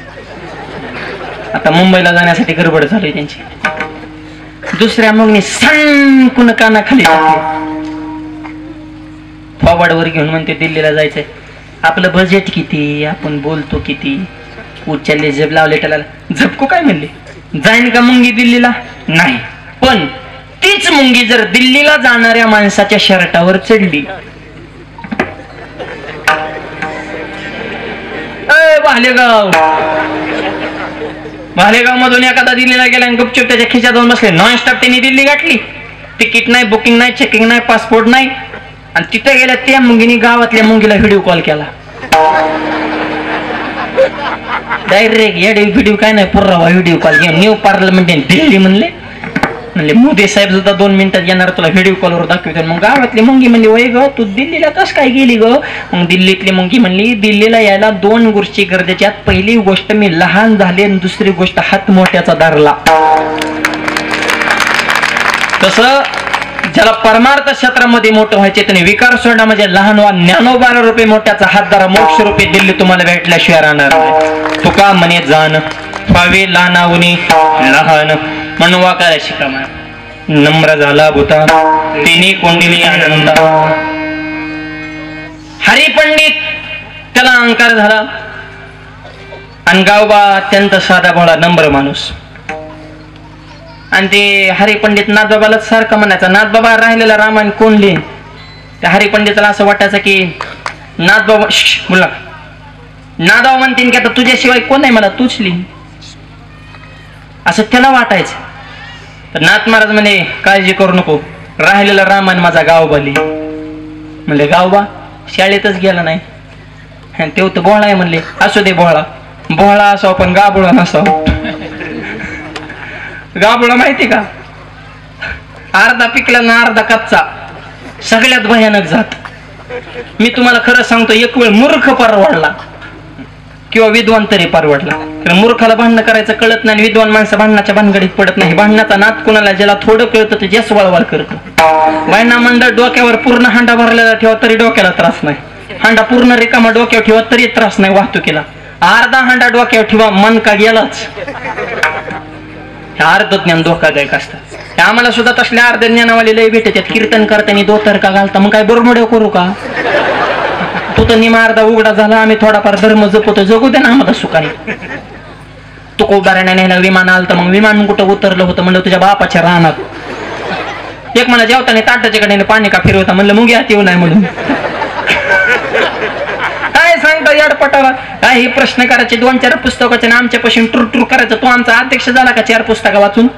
आता मुंबईला जाण्यासाठी गडबड झाली त्यांची. दुसऱ्या मुंगनी सणकून कानाखाली फॉरवर्डवर घेऊन म्हणते दिल्लीला जायचंय. आपलं बजेट किती, आपण बोलतो किती, उच्चारले जब लावले त्याला झपको काय म्हणले. जाईन का मुंगी दिल्लीला? नाही. पण तीच मुंगी जर दिल्लीला जाणाऱ्या माणसाच्या शर्टावर चढली, भालेगाव मधून एखादा दिल्लीला गेला आणि गुपचूप त्याच्या खिशात जाऊन बसले, नॉन स्टॉप त्यांनी दिल्ली गाठली. तिकीट नाही, बुकिंग नाही, चेकिंग नाही, पासपोर्ट नाही. आणि तिथे गेल्या त्या मुंगीने गावातल्या मुंगीला व्हिडिओ कॉल केला. डायरेक्ट व्हिडिओ काय नाही, पुरावा व्हिडिओ कॉल घेऊन न्यू पार्लमेंट दिल्ली म्हणले मोदी साहेब सुद्धा 2 मिनिटात येणार, तुला व्हिडिओ कॉलवर दाखवतो. मग गावातली मुंगी म्हणली, वय ग तू दिल्लीला कस काय गेली ग? मग दिल्लीतली मुंगी म्हणली, दिल्लीला यायला 2 गोष्टी गरजेच्या. पहिली गोष्ट मी लहान झाले आणि दुसरी गोष्ट हात मोठ्याचा धरला. तसं ज्याला परमार्थ क्षेत्रामध्ये मोठं व्हायचे त्याने विकार सोडा म्हणजे लहान वा ज्ञानोबा रूपे मोठ्याचा हात धरा. मोक्ष रूपे दिल्ली तुम्हाला भेटल्याशिवाय राहणार नाही. का मने जाण पावे लानावनी लहान म्हणवा काय शिकामा नम्र झाला भूता तिने कोंडिली आनंद हरिपंडित त्याला अहंकार झाला आणि गावबा अत्यंत साधा भोळा नम्र माणूस आणि ते हरिपंडित नाथबाबालाच सारखं म्हणायचा नाथबाबा राहिलेला रामायण कोंडली त्या हरिपंडिताला असं वाटायचं की नाथबाबा बोला नाथबाबा म्हणतील की आता तुझ्याशिवाय कोण आहे मला तूच लिही असं त्याला वाटायचं तर नाथ महाराज म्हणे काळजी करू नको राहिलेला रामायण माझा गावबा लिही म्हणले गावबा शाळेतच गेला नाही तेव्हा तर भोळा आहे म्हणले असू दे भोळा भोळा असाव पण गाबुळा नसाव गाबुळा माहिती का अर्धा पिकला ना अर्धा कच्चा सगळ्यात भयानक जात मी तुम्हाला खरं सांगतो एक वेळ मूर्ख परवडला किंवा विद्वान तरी परवडला कारण मूर्खाला भांडण करायचं कळत नाही विद्वान माणसं भांडणाच्या भानगडीत पडत नाही भांडणाचा नाद कुणाला ज्याला थोडं कळतं ते जास्त वळवळ करतं बायना मंडळ डोक्यावर पूर्ण हांडा भरलेला ठेवा तरी डोक्याला त्रास नाही हांडा पूर्ण रिकामा डोक्यावर ठेवा तरी त्रास नाही वाहतुकीला अर्धा हांडा डोक्यावर ठेवा मन का गेलाच अर्ध ज्ञान धोकादायक असतं आम्हाला सुद्धा तसल्या अर्ध ज्ञानावाले लय भेटतात कीर्तन करताना दोतर का घालता मग काय बरोबर करू का तू तर निमा अर्धा उघडा झाला आम्ही थोडाफार धर्म जपतो जगू दे ना आम्हाला सुखाने तू कोबाऱ्याने नेला विमान आलं तर मग विमान कुठं उतरलं होतं म्हणलं तुझ्या बापाच्या रानात एक मला जेवताना ताटाच्या कडेने पाणी का फिरवता म्हणलं मुंगी आत येऊ नाही म्हणून काय सांगता याडपटाला काही प्रश्न करायचे 2-4 पुस्तकाचे ना आमच्यापासून टूर करायचं तो आमचा अध्यक्ष झाला का 4 पुस्तकं वाचून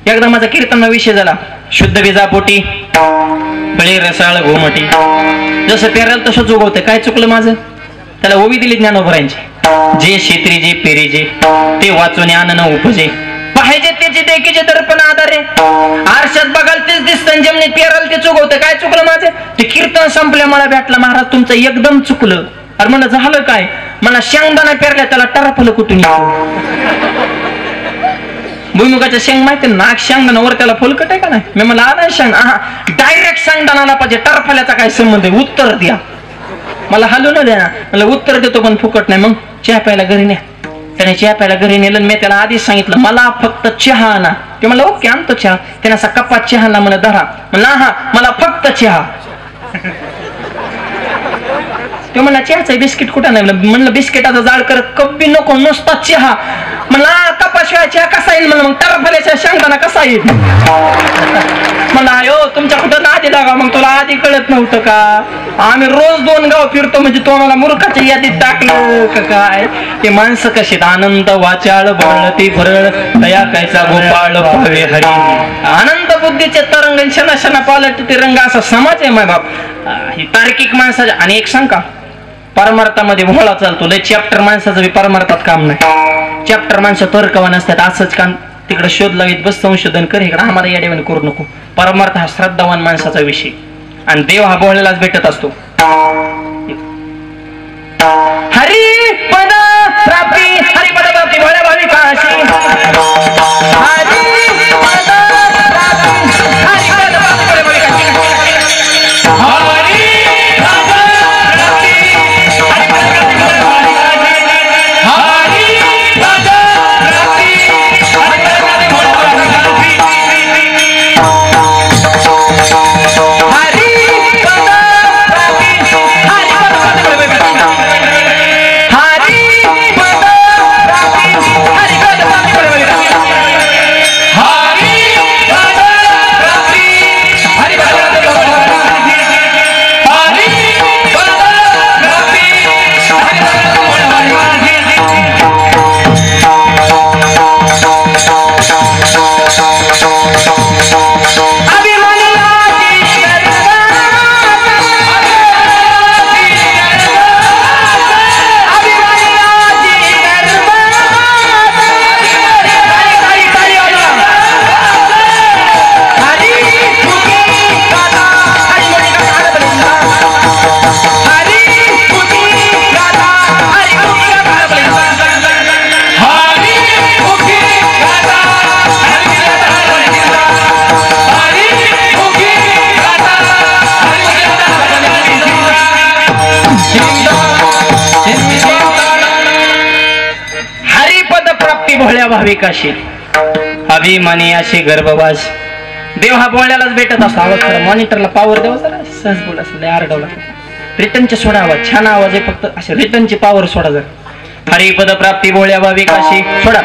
एकदा माझा कीर्तन विषय झाला शुद्ध बीजापोटी बळी रसाळ घोमटी जसं पेराल तसंच उगवते काय चुकलं माझं त्याला ओवी दिली ज्ञानोबरांची जे शेत्री जे पेरी जे ते वाचून आनन उपजे पाहिजे त्याचे देखीचे दर्पण आधारे आरशात बघाल तेच दिसतं जमिनीत पेराल ते चुकवतं काय चुकलं माझं ते कीर्तन संपल्या मला भेटला महाराज तुमचं एकदम चुकलं अरे म्हणलं झालं काय मला शेंगदाणा पेरल्या त्याला टराफलं कुठून भुईमुगाच्या शेंग माहिती नाक शेंगदाणावर त्याला फुलकट आहे का नाही मी मला आला शेंग डायरेक्ट शेंगदाणाला पाहिजे टरफल्याचा काय संबंध आहे उत्तर द्या मला हलू न द्या मला उत्तर देतो पण फुकट नाही मग चहा प्यायला घरी न्या त्याने चहा प्यायला घरी नेलं मी त्याला आधीच सांगितलं मला फक्त चहा आणा ते मला ओके आणतो चहा त्याने असा कपात चहा आणला मला धरा म्हणला हा मला फक्त चहा ते म्हणला चहाचं बिस्किट कुठं नाही म्हणलं बिस्किटाचा जाळ करत कप्पी नको नुसता चहा म्हणला कपाशिवाय चहा कसा येईल म्हणलं मग टरफल्याच्या शेंगदाणा कसा येईल म्हणला अयो तुमच्या कुठं आधी लागा मग तुला आधी कळत नव्हतं का आम्ही रोज 2 गाव फिरतो म्हणजे तो मला मूर्खाच्या यादीत टाकलं का काय ते माणसं कशी आनंद वाचाळ बळती भरळ तया कायचा गोपाळ भावे हरी आनंद बुद्धीचे तरंग शना शना पालट ते रंग असा समाज आहे माय बाप ही तार्किक माणसाच्या आणि एक सांग का परमार्थामध्ये भोळा चालतो लय चॅप्टर माणसाचं परमार्थात काम नाही चॅप्टर माणसं तर्कवान असतात असंच काम तिकडे शोध लावित बस संशोधन कर इकडे आम्हाला याडेवाने करू नको परमार्थ हा श्रद्धावान माणसाचा विषय आणि देव हा भोळ्यालाच भेटत असतो हरी पद प्राप्ती हरी पद प्राप्ती भोळ्या भाविकाशी हरी पद प्राप्ती हरी पद प्राप्ती भोळ्या भाविकाशी हरी पद भोळ्या भाविकाशी अभिमानी अशी गर्भवास देव हा भोळ्यालाच भेटत असतो. आवाज खरं मॉनिटरला पॉवर द्यावा जरा सहज बोला असं आरडवला रिटर्नचे सोडा आवाज छान आवाज आहे फक्त असे रिटर्नची पॉवर सोडा जर हरिपद प्राप्ती भोळ्या भाविकाशी सोडा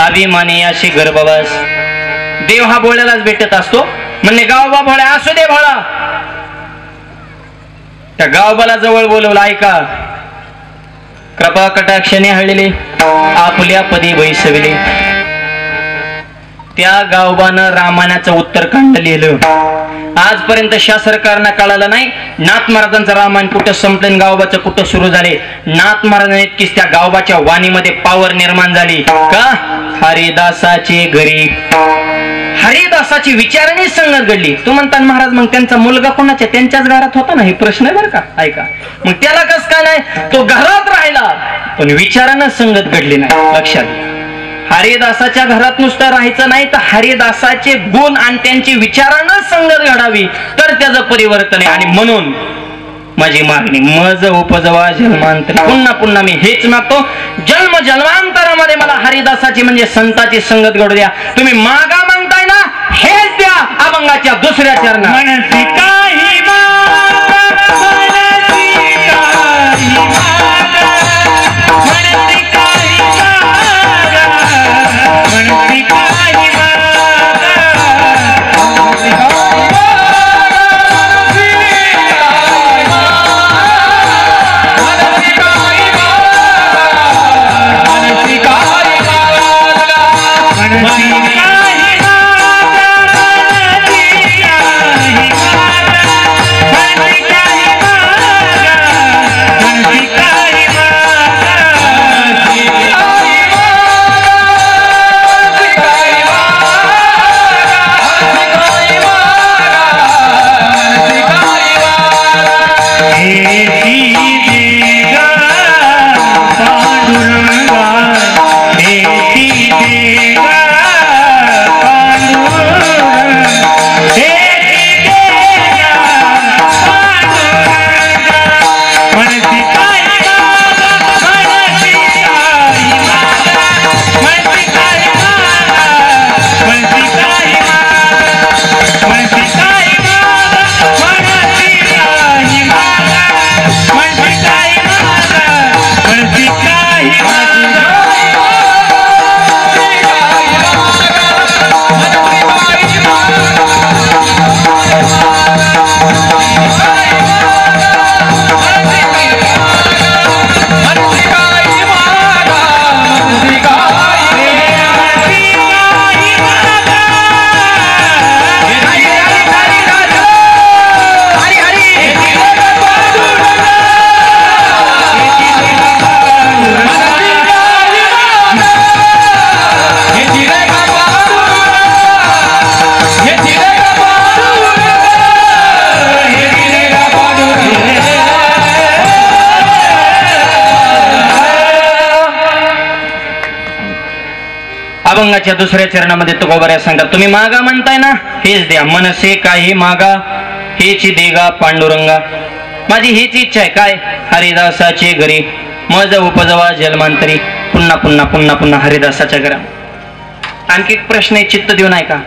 अभिमानी अशी गर्भवास देव हा भोळ्यालाच भेटत असतो. म्हणले गावबा भोळ्या असू दे भोळा. त्या गावबाला जवळ बोलवलं ऐका कृपा कटाक्षाने हळले आपल्या पदी बैसविले. त्या गावबानं रामायणाचं उत्तरकांड लिहिलं. आजपर्यंत सरकारनं कळालं नाही नाथ महाराजांचं रामायण कुठं संपलं गावबाचं कुठं सुरू झाले. नाथ महाराजांनी इतकीच त्या गावबाच्या वाणीमध्ये पावर निर्माण झाली का हरिदासाची घरी हरिदासाची विचाराने संगत घडली. तू म्हणता महाराज मग त्यांचा मुलगा कोणाच्या त्यांच्याच घरात होता ना हे प्रश्न आहे बरं का ऐका. मग त्याला कस काय नाही तो घरात राहिला पण विचारानं संगत घडली नाही. लक्षात हरिदासाच्या घरात नुसतं राहायचं नाही तर हरिदासाचे गुण आणि त्यांची विचारानं संगत घडावी तर त्याचं परिवर्तन आहे. आणि म्हणून माझी मागणी मज उपजवा जन्मांतरी पुन्हा पुन्हा मी हेच मागतो जन्म जन्मांतरामध्ये मला हरिदासाची म्हणजे संताची संगत घडू द्या. तुम्ही मागा मागताय ना हेच द्या अभंगाच्या दुसऱ्या चरणात. अभंगाच्या दुसऱ्या चरणामध्ये तुकोबाऱ्या सांगतात तुम्ही मागा म्हणताय ना हेच द्या मनसे काही मागा हेच देगा पांडुरंगा. माझी हीच इच्छा आहे काय हरिदासाचे घरी मज उपजवा जन्मांतरी पुन्हा पुन्हा पुन्हा पुन्हा हरिदासाच्या घरा. आणखी एक प्रश्न आहे चित्त देऊ नाही का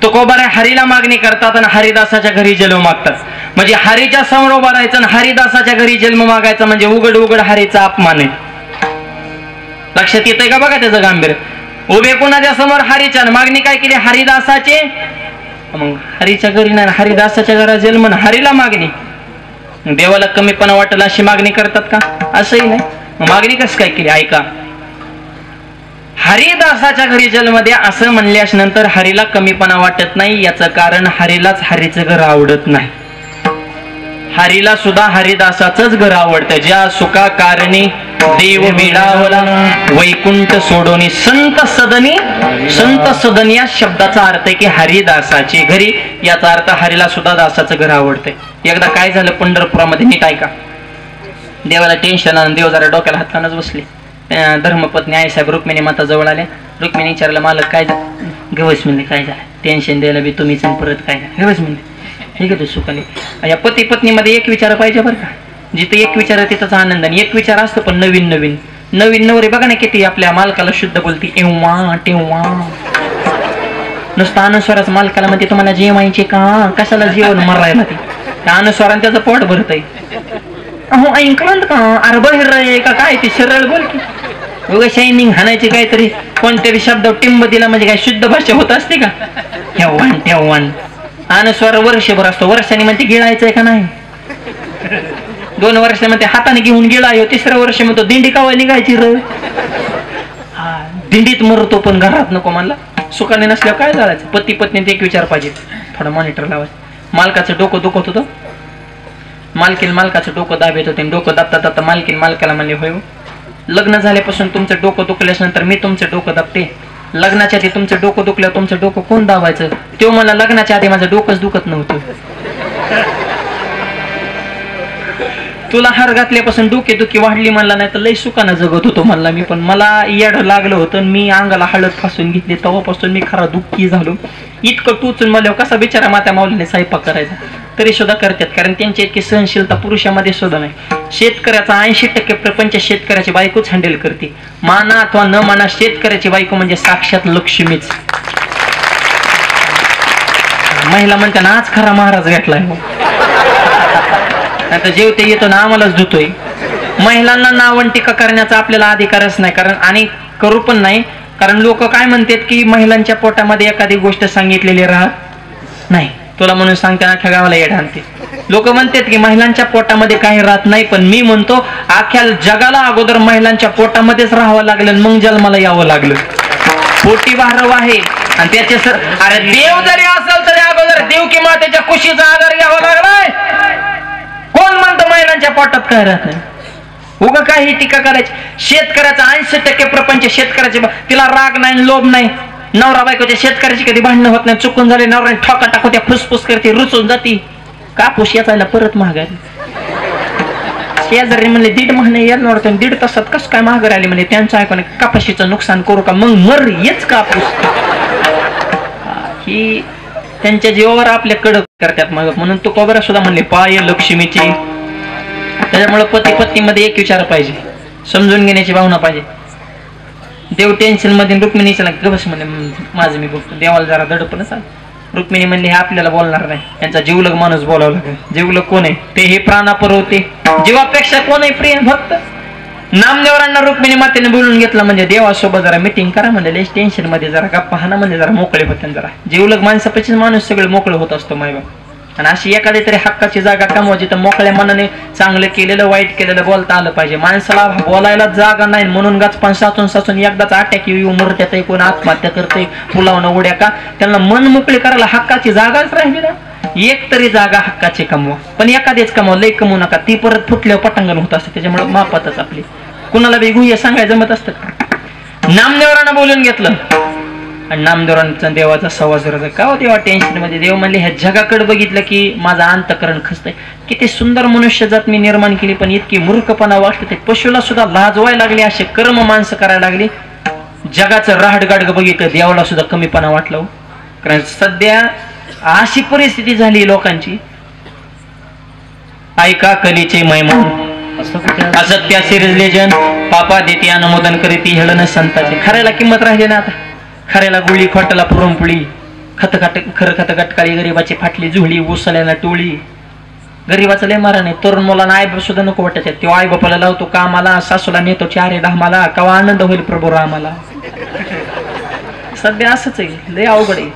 तुकोबाऱ्या हरीला मागणी करतात आणि हरिदासाच्या घरी जन्म मागतात. म्हणजे हरीच्या समोर उभा राहायचं आणि हरिदासाच्या घरी जन्म मागायचा म्हणजे उघड उघड हरीचा अपमान आहे. लक्षात येतंय का बघा त्याचं गांभीर्य. उभे कुणाच्या समोर हरीच्या मागणी काय केली हरिदासाचे मग हरीच्या घरी नाही हरिदासाच्या घरात जन्म हरीला मागणी. देवाला कमीपणा वाटेल अशी मागणी करतात का असंही नाही. मागणी कसं काय केली ऐका हरिदासाच्या घरी जन्म द्या असं म्हणल्यास नंतर हरीला कमीपणा वाटत नाही. याचं कारण हरीलाच हरीचं घर आवडत नाही. हरीला सुद्धा हरिदासाचंच घर आवडतं. ज्या सुखा कारणी देव मिळावला वैकुंठ सोडोनी संत सदनी या शब्दाचा अर्थ आहे की हरिदासाची घरी. याचा अर्थ हरीला सुद्धा दासाचं घर आवडतंय. एकदा काय झालं पंढरपुरामध्ये नीट ऐका. देवाला टेन्शन आलं देव जरा डोक्याला हातानच बसले. धर्मपत्नी आईसाहेब रुक्मिणी माता जवळ आल्या. रुक्मिणी विचारलं मालक काय झालं गवस म्हणले काय झालं टेन्शन द्यायला बी तुम्हीच परत काय झालं गवस म्हणले ठीक आहे तू सुखाने. या पती पत्नीमध्ये एक विचार पाहिजे बरं का. जिथे एक विचार आहे तिथंच आनंद आणि एक विचार असतो पण नवीन नवीन नवीन नवरी बघा ना किती आपल्या मालकाला शुद्ध बोलती, एव्हा तेव्हा. नुसतं अनुस्वाराच मालकाला म्हणते तुम्हाला जेवायचे का, कशाला जेवण मरायला ते. त्या अनुस्वाराने त्याचं पोट भरतय. अहो ऐकलं का, अरे बहिर आहे का काय, ते सरळ बोल की. उगा शायनिंग हाणायची काहीतरी कोणतरी शब्द टिंब दिला म्हणजे काय शुद्ध भाषा होत असते का. ठेवान ठेवान अनुस्वार वर्षभर असतो, वर्षाने म्हणते गिळायचंय का नाही. 2 वर्षामध्ये हाताने घेऊन गिळायो, 3रं वर्ष म्हणतो दिंडी कावा निघायची र. हा दिंडीत मरतो पण घरात नको म्हणला. सुखाने नसल्यावर काय झाडायचं. पती पत्नी एक विचार पाहिजे, थोडा मॉनिटर लावायचं. मालकाचं डोकं दुखत होतं, मालकीन मालकाचं डोकं दाबेत होते. डोकं दाबता दाबता मालकीन मालकाला म्हणले होय लग्न झाल्यापासून तुमचं डोकं दुखल्यास नंतर मी तुमचं डोकं दाबते. लग्नाच्या आधी तुमचं डोकं दुखल्यावर तुमचं डोकं कोण दाबायचं. तो मला लग्नाच्या आधी माझं डोकंच दुखत नव्हतं. तुला हार घातल्यापासून डोकेदुखी वाढली म्हणला, नाही तर लय सुखानं जगत होतो म्हणला मी. पण मला येड लागलं होतं, मी अंगाला हळद फासून घेतली, तेव्हापासून मी खरा दुःखी झालो. इतकं टोचून मला कसा बिचारा मात्या माऊलीने स्वयंपाक करायचा. तरी सुद्धा करतात, कारण त्यांची इतकी सहनशीलता पुरुषामध्ये सुद्धा नाही. शेतकऱ्याचा 80% प्रपंच शेतकऱ्याची बायकोच हँडल करते. माना अथवा न माना, शेतकऱ्याची बायको म्हणजे साक्षात लक्ष्मीच. महिला म्हणते ना आज खरा महाराज भेटलाय. आता जेवते येतो ना आम्हालाच धुतोय. महिलांना नावण टीका करण्याचा आपल्याला अधिकारच नाही, कारण आणि करू पण नाही. कारण लोक काय म्हणतात की महिलांच्या पोटामध्ये एखादी गोष्ट सांगितलेली राहत नाही. तुला म्हणून सांगते अख्ख्या गावाला येड आणते. लोक म्हणतात की महिलांच्या पोटामध्ये काही राहत नाही, पण मी म्हणतो अख्ख्या जगाला अगोदर महिलांच्या पोटामध्येच राहावं लागलं, मग जन्माला यावं लागलं. पोटी वारव आहे आणि त्याचे अरे देव जरी असेल तरी अगोदर देवकी मातेच्या कुशीचा आधार घ्यावा लागलाय. कोण म्हणतो महिलांच्या पोटात काय राहत नाही. उगा काही टीका करायची. शेतकऱ्याचा 80% प्रपंच शेतकऱ्याचे, तिला राग नाही लोभ नाही. नवरा बायकोच्या शेतकऱ्याची कधी भांडणं होत नाही. चुकून झाले नवरा ठोका टाकू त्या फुसफुस करते, रुचून जाती. कापूस याचायला परत महागारी. शेजारी म्हणले 1.5 महिने येणार होते, 1.5 तासात कसं काय महागारी आली म्हणजे. त्यांचं ऐकून कापाशीचं नुकसान करू का, मग मर येच कापूस. ही त्यांच्या जीवावर आपल्या कडक करतात. मग म्हणून तू कोबरा सुद्धा म्हणले पाय लक्ष्मीची. त्याच्यामुळे पती पत्नीमध्ये एक विचार पाहिजे, समजून घेण्याची भावना पाहिजे. देव टेन्शन मध्ये रुक्मिणीच्या गबस म्हणजे माझं मी बघतो. देवाला जरा दडपणच आलं. रुक्मिणी म्हणली हे आपल्याला बोलणार नाही, त्यांचा जीवलग माणूस बोलावं लागेल. जीवलग कोण आहे ते हे प्राणापर होते. जीवापेक्षा कोण आहे प्रिय भक्त. नामदेवरांना रुक्मिणी मातेने बोलून घेतलं म्हणजे देवासोबत जरा मिटिंग करा म्हणजे टेन्शन मध्ये जरा गप्पा हाना म्हणजे जरा मोकळे होते. जरा जीवलग माणसापेक्षाच माणूस सगळे मोकळे होत असतो मायबाप. आणि अशी एखादी तरी हक्काची जागा कमवायची तर मोकळ्या मनाने चांगलं केलेलं वाईट केलेलं बोलता आलं पाहिजे. माणसाला बोलायला जागा नाही म्हणून गाचपान साचून एकदाच अटॅक येऊ मरत्यात, कोण आत्महत्या करते फुलावणं उड्या का. त्यांना मन मोकळे करायला हक्काची जागाच राहिली ना. एक तरी जागा हक्काची कमवा, पण एखादीच कमवा, लई कमवू नका. ती परत फुटल्यावर पटांगण होत असते. त्याच्यामुळे मापातच आपली कुणाला बी गुह्य सांगायला जमत असतं. नामदेवरांना बोलून घेतलं आणि नामदेवरांचा देवाचा संवाद जरा का हो देवा टेन्शन मध्ये. देव म्हणले ह्या जगाकडे बघितलं की माझं अंतकरण खचतंय. किती सुंदर मनुष्य जात मी निर्माण केली, पण इतकी मूर्खपणा वाटते. पशुला सुद्धा लाजवायला लागली, असे कर्म माणसं करायला लागली. जगाचं राहडगाडग बघितलं देवाला सुद्धा कमीपणा वाटलं. कारण सध्या अशी परिस्थिती झाली लोकांची. ऐका कलीचे मैमान असत्या सिरिजले जन पापा देते अनुमोदन करीती हेळन संताचे. खऱ्याला किंमत राहिली ना आता. खऱ्याला गुळी खोटाला पुरणपुळी, खत खत गटकाळी, गरीबाची फाटली जुळी, उसल्याला टोळी. गरीबाचं लय मारा नाही. तरुण मुलांना आई बाप सुद्धा नको वाटत. तो आई बापाला लावतो कामाला, सासूला नेतो 4 धामाला, कवा आनंद होईल प्रभू रामाला. सध्या असंच आहे, लय अवघड आहे.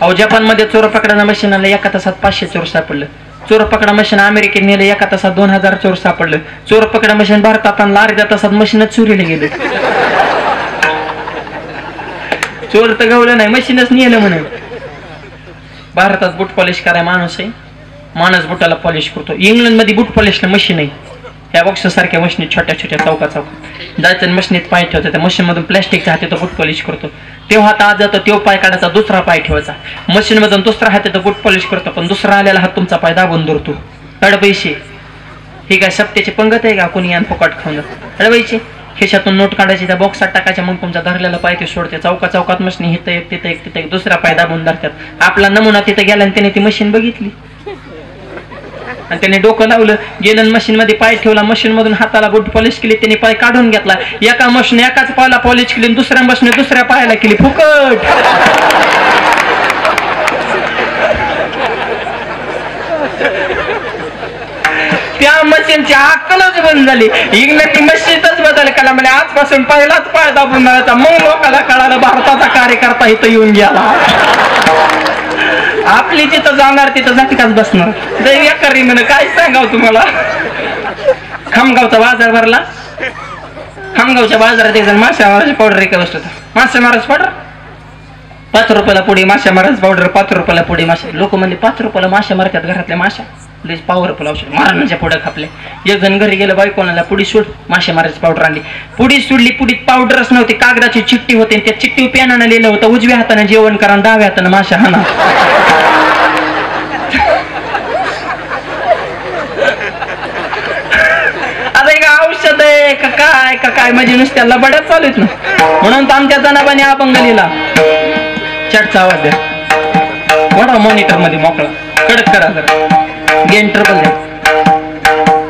अहो जपान मध्ये चोर पकडा मशीन आलं, 1 तासात 500 चोर सापडलं. चोर पकडा मशीन अमेरिकेत नेलं, 1 तासात 2000 चोर सापडलं. चोर पकडा मशीन भारतात आणलं, अर्ध्या तासात मशीनच चोरीला गेले. चोर तर गवलं नाही, मशीनच नेलं म्हणून. भारतात बूट पॉलिश कराय माणूस आहे, माणूस बुटाला पॉलिश करतो. इंग्लंड मध्ये बूट पॉलिशला मशीन आहे. त्या बॉक्स सारख्या मशीन छोट्या छोट्या चौकात जायचं, मशीनीत पाय ठेवतो. त्या मशीन मधून प्लॅस्टिकच्या हाती तो बूट पॉलिश करतो. तेव्हा हात आत जातो, तो पाय काढायचा, दुसरा पाय ठेवायचा. मशीन मधून दुसरा हात येतो, बूट पॉलिश करतो, पण दुसरा आलेला हात तुमचा पाय दाबून धरतो. पैसे हे काय सप्त्याची पंगत आहे का कोणी यान फुकट खाऊन. पैसे खिशातून नोट काढायची, त्या बॉक्सात टाकायच्या, मग तुमचा धरलेला पाय ते सोडते. चौका चौकात मशीन हिथं एक तिथं एक तिथं एक, दुसरा पाय दाबून धरतात. आपला नमुना तिथं गेला आणि त्याने ती मशीन बघितली. आणि त्याने डोकं लावलं, गेलं मशीन मध्ये पाय ठेवला, मशीन मधून हाताला बूट पॉलिश केली, त्याने पाय काढून घेतला, एका मशीन एकाच पायाला पॉलिश केली, दुसऱ्या मशीन दुसऱ्या पायाला केली, फुकट. त्या मशीनची अक्कलच बंद झाली. इंग्लंडची मशीनच बदल केला, म्हणजे आजपासून पहिलाच पाय दाबून मिळायचा. मग लोकांना कळालं भारताचा कार्यकर्ता इथं येऊन गेला. आपली जिथं जाणार तिथं झटकाच बसणार. दैव्याकरी म्हणे काय सांगाव तुम्हाला. खामगावचा बाजार भरला. खामगावच्या बाजारात एक जण मासे मारायची पावडर एका बसत होता. मासे मारायची पावडर 5 रुपयाला पुढे, मासे मारायची पावडर 5 रुपयाला पुढे. मासे लोक म्हणजे 5 रुपयाला मासे मारतात घरातल्या माशा, पॉवरफुल औषध मारण्याच्या पुढे खापले. एक जण घरी गेलं, बायकोनाला पुडी सोड, मासे मारायची पावडर आणली. पुडी सोडली, पुडीत पावडरच नव्हती, कागदाची चिठ्ठी होती. त्या चिठ्ठी पेनानं लिहिलं होतं, उजव्या हाताने जेवण करा, डाव्या हाताने मासे हाना. आता एक औषध आहे का काय म्हणजे नुसत्या लबाड्यात चालू आहेत ना. म्हणून तर आमच्या जनाबाने अभंग लिहिला. चटचा आवाज द्या, वडा मॉनिटर मध्ये मोकळा, कडक करा जरा, गेन ट्रबल द्या,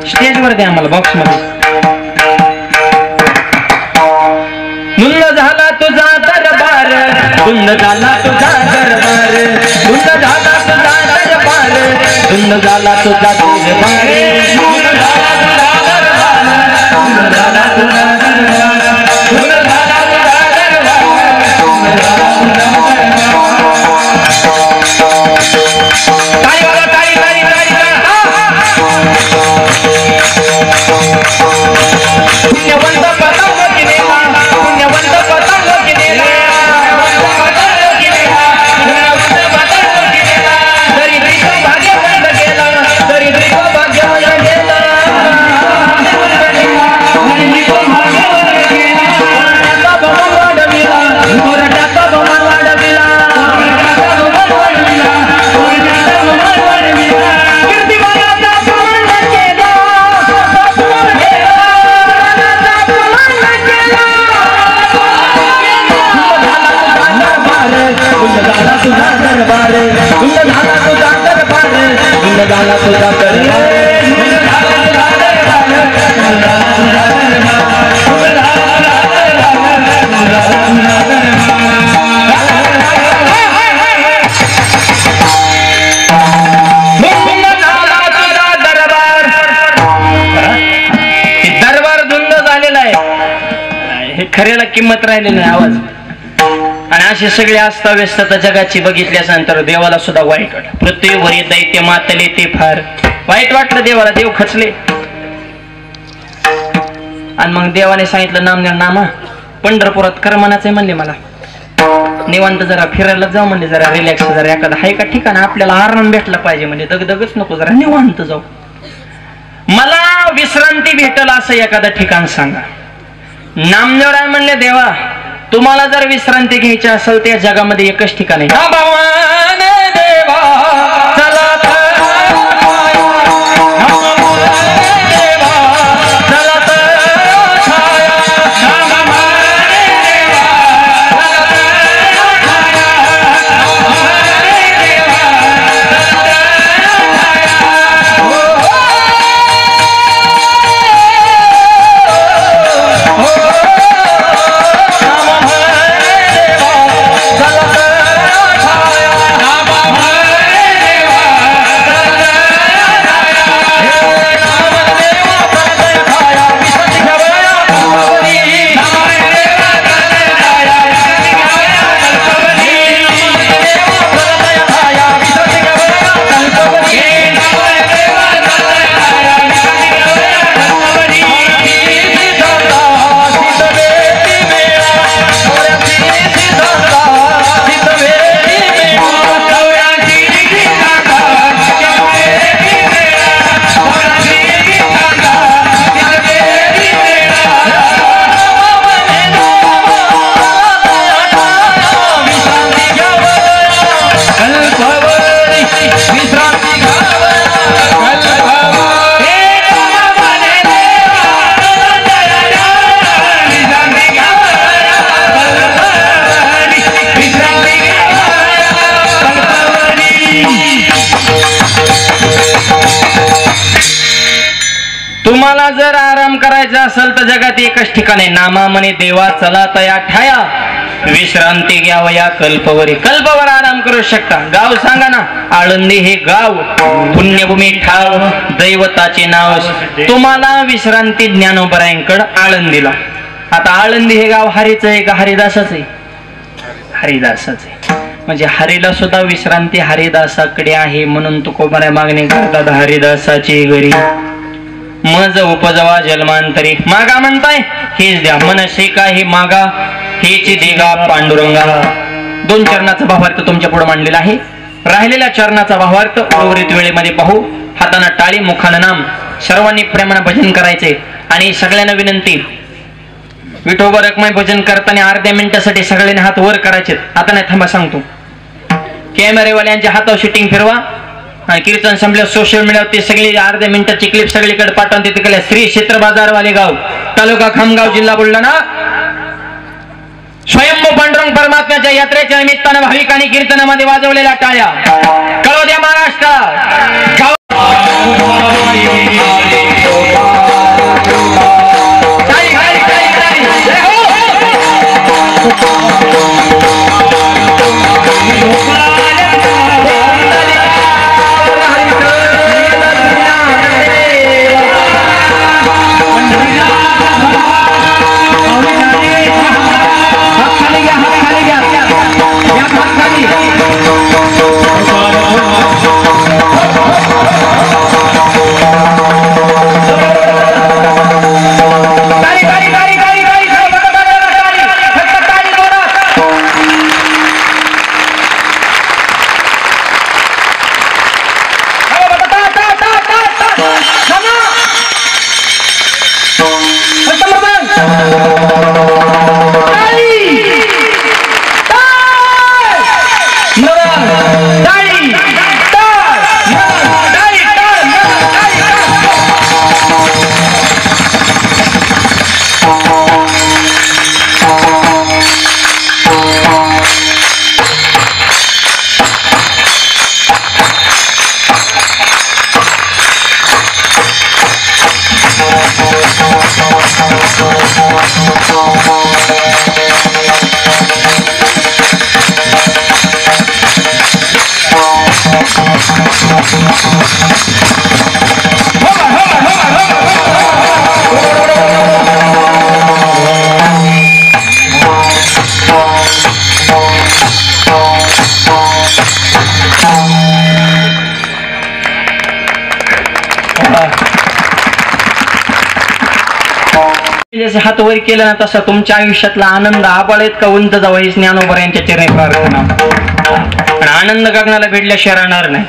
स्टेज वर द्या आम्हाला बॉक्स मध्ये. धुंद झाला तुझा दरबार, धुंद झाला तुझा दरबार, धुंद झाला तुझा दरबार, धुंद झाला तुझा दरबार, धुंद झाला तुझा दरबार, धुंद झाला तुझा दरबार, धुंद झाला तुझा दरबार, धुंद झाला तुझा दरबार. ताई वाला ताई ताई ताई पुण्यवंत पतंग किनेला, पुण्यवंत पतंग किनेला, पुण्यवंत पतंग किनेला, दरिद्रीचं भाग्य बंद केलं, दरिद्रीचं भाग्य बंद केलं, दरिद्रीचं भाग्य बंद केलं. कोरड्याचा बमन वाढविला, कोरड्याचा बमन वाढविला, कोरड्याचा बमन वाढविला, कोरड्याचा बमन वाढविला. कीर्तिमानाचा बमन केला, झाला तुझा दरबार, धुंद झाला तुझा दरबार, धुंद झाला तुझा दरबार, धुंद झाला तुझा दरबार, धुंद झाला तुझा दरबार, धुंद झाला तुझा दरबार, धुंद झाला तुझा दरबार. दरबार धुंद झालेला आहे, हे खऱ्याला किंमत राहिलेली नाही. आवाज आणि अशी सगळी अस्ताव्यस्तता जगाची बघितल्यानंतर देवाला सुद्धा वाईट वाटलं. पृथ्वीवरी दैत्य मातले ते फार वाईट वाटलं देवाला. देव खचले आणि मग देवाने सांगितलं, नामा पंढरपुरात करमनाचे म्हणले, मला निवांत जरा फिरायला जाऊ म्हणजे, जरा रिलॅक्स, जरा एखादा हाय का ठिकाण आपल्याला आराम भेटला पाहिजे म्हणजे, दगदगच नको, जरा निवांत जाऊ, मला विश्रांती भेटल असं एखादं ठिकाण सांगा. नामदेवराय म्हणले, देवा तुम्हाला जर विश्रांती घ्यायची असेल तर जगामध्ये एकच ठिकाण आहे. भगवान देवा चला तुम्हाला जर आराम करायचा असेल तर जगात एकच ठिकाण आहे, नामा म्हणे देवा चला तया ठाया, विश्रांती घ्यावं या कल्पवरी. कल्पवर आराम करू शकता. गाव सांगा ना. आळंदी हे गाव, पुण्यभूमी ठाव, दैवताचे नाव. तुम्हाला विश्रांती ज्ञानोबरायांकड आळंदीला. आता आळंदी हे गाव हरीचं आहे का हरिदासाचं आहे? हरिदासाचं आहे. म्हणजे हरीला सुद्धा विश्रांती हरिदासाकडे आहे, म्हणून तुकोबाऱ्या मागणी करतात हरिदासाची घरी. मज उपजवा जन्मांतरी. मागा म्हणताय हेच द्या, मनसे का हे मागा हेच देगा पांडुरंगा. 2 चरणाचा भावार्थ तुमच्या पुढे मांडलेला आहे. राहिलेल्या चरणाचा भावार्थ उर्वरित वेळेमध्ये पाहू. हाताना टाळी, मुखानं नाम. सर्वांनी प्रेमाने भजन करायचे. आणि सगळ्यांना विनंती, विठोबा रखमाई भजन करताना अर्ध्या मिनिटासाठी सगळ्यांनी हात वर करायचे. आता नाही, थांबा सांगतो. कॅमेरेवाल्यांच्या हातावर शूटिंग फिरवा. आणि कीर्तन संपल्या सोशल मीडियावर ते सगळी अर्ध्या मिनिटाची क्लिप सगळीकडे पाठवून तिकडे श्री क्षेत्र बाजारवाले गाव, तालुका खामगाव, जिल्हा बुलढाणा. स्वयंभू पांडुरंग परमात्म्याच्या यात्रेच्या निमित्तानं भाविकांनी कीर्तनामध्ये वाजवलेल्या टाळ्या कळव द्या महाराष्ट्रात. जसे हात वर केला ना तसा तुमच्या आयुष्यातला आनंद आबाळेत का उंच जावा ही ज्ञानोबा यांच्या चरणी प्रार्थना. आणि आनंद गगनाला भेटल्याशिवाय राहणार नाही.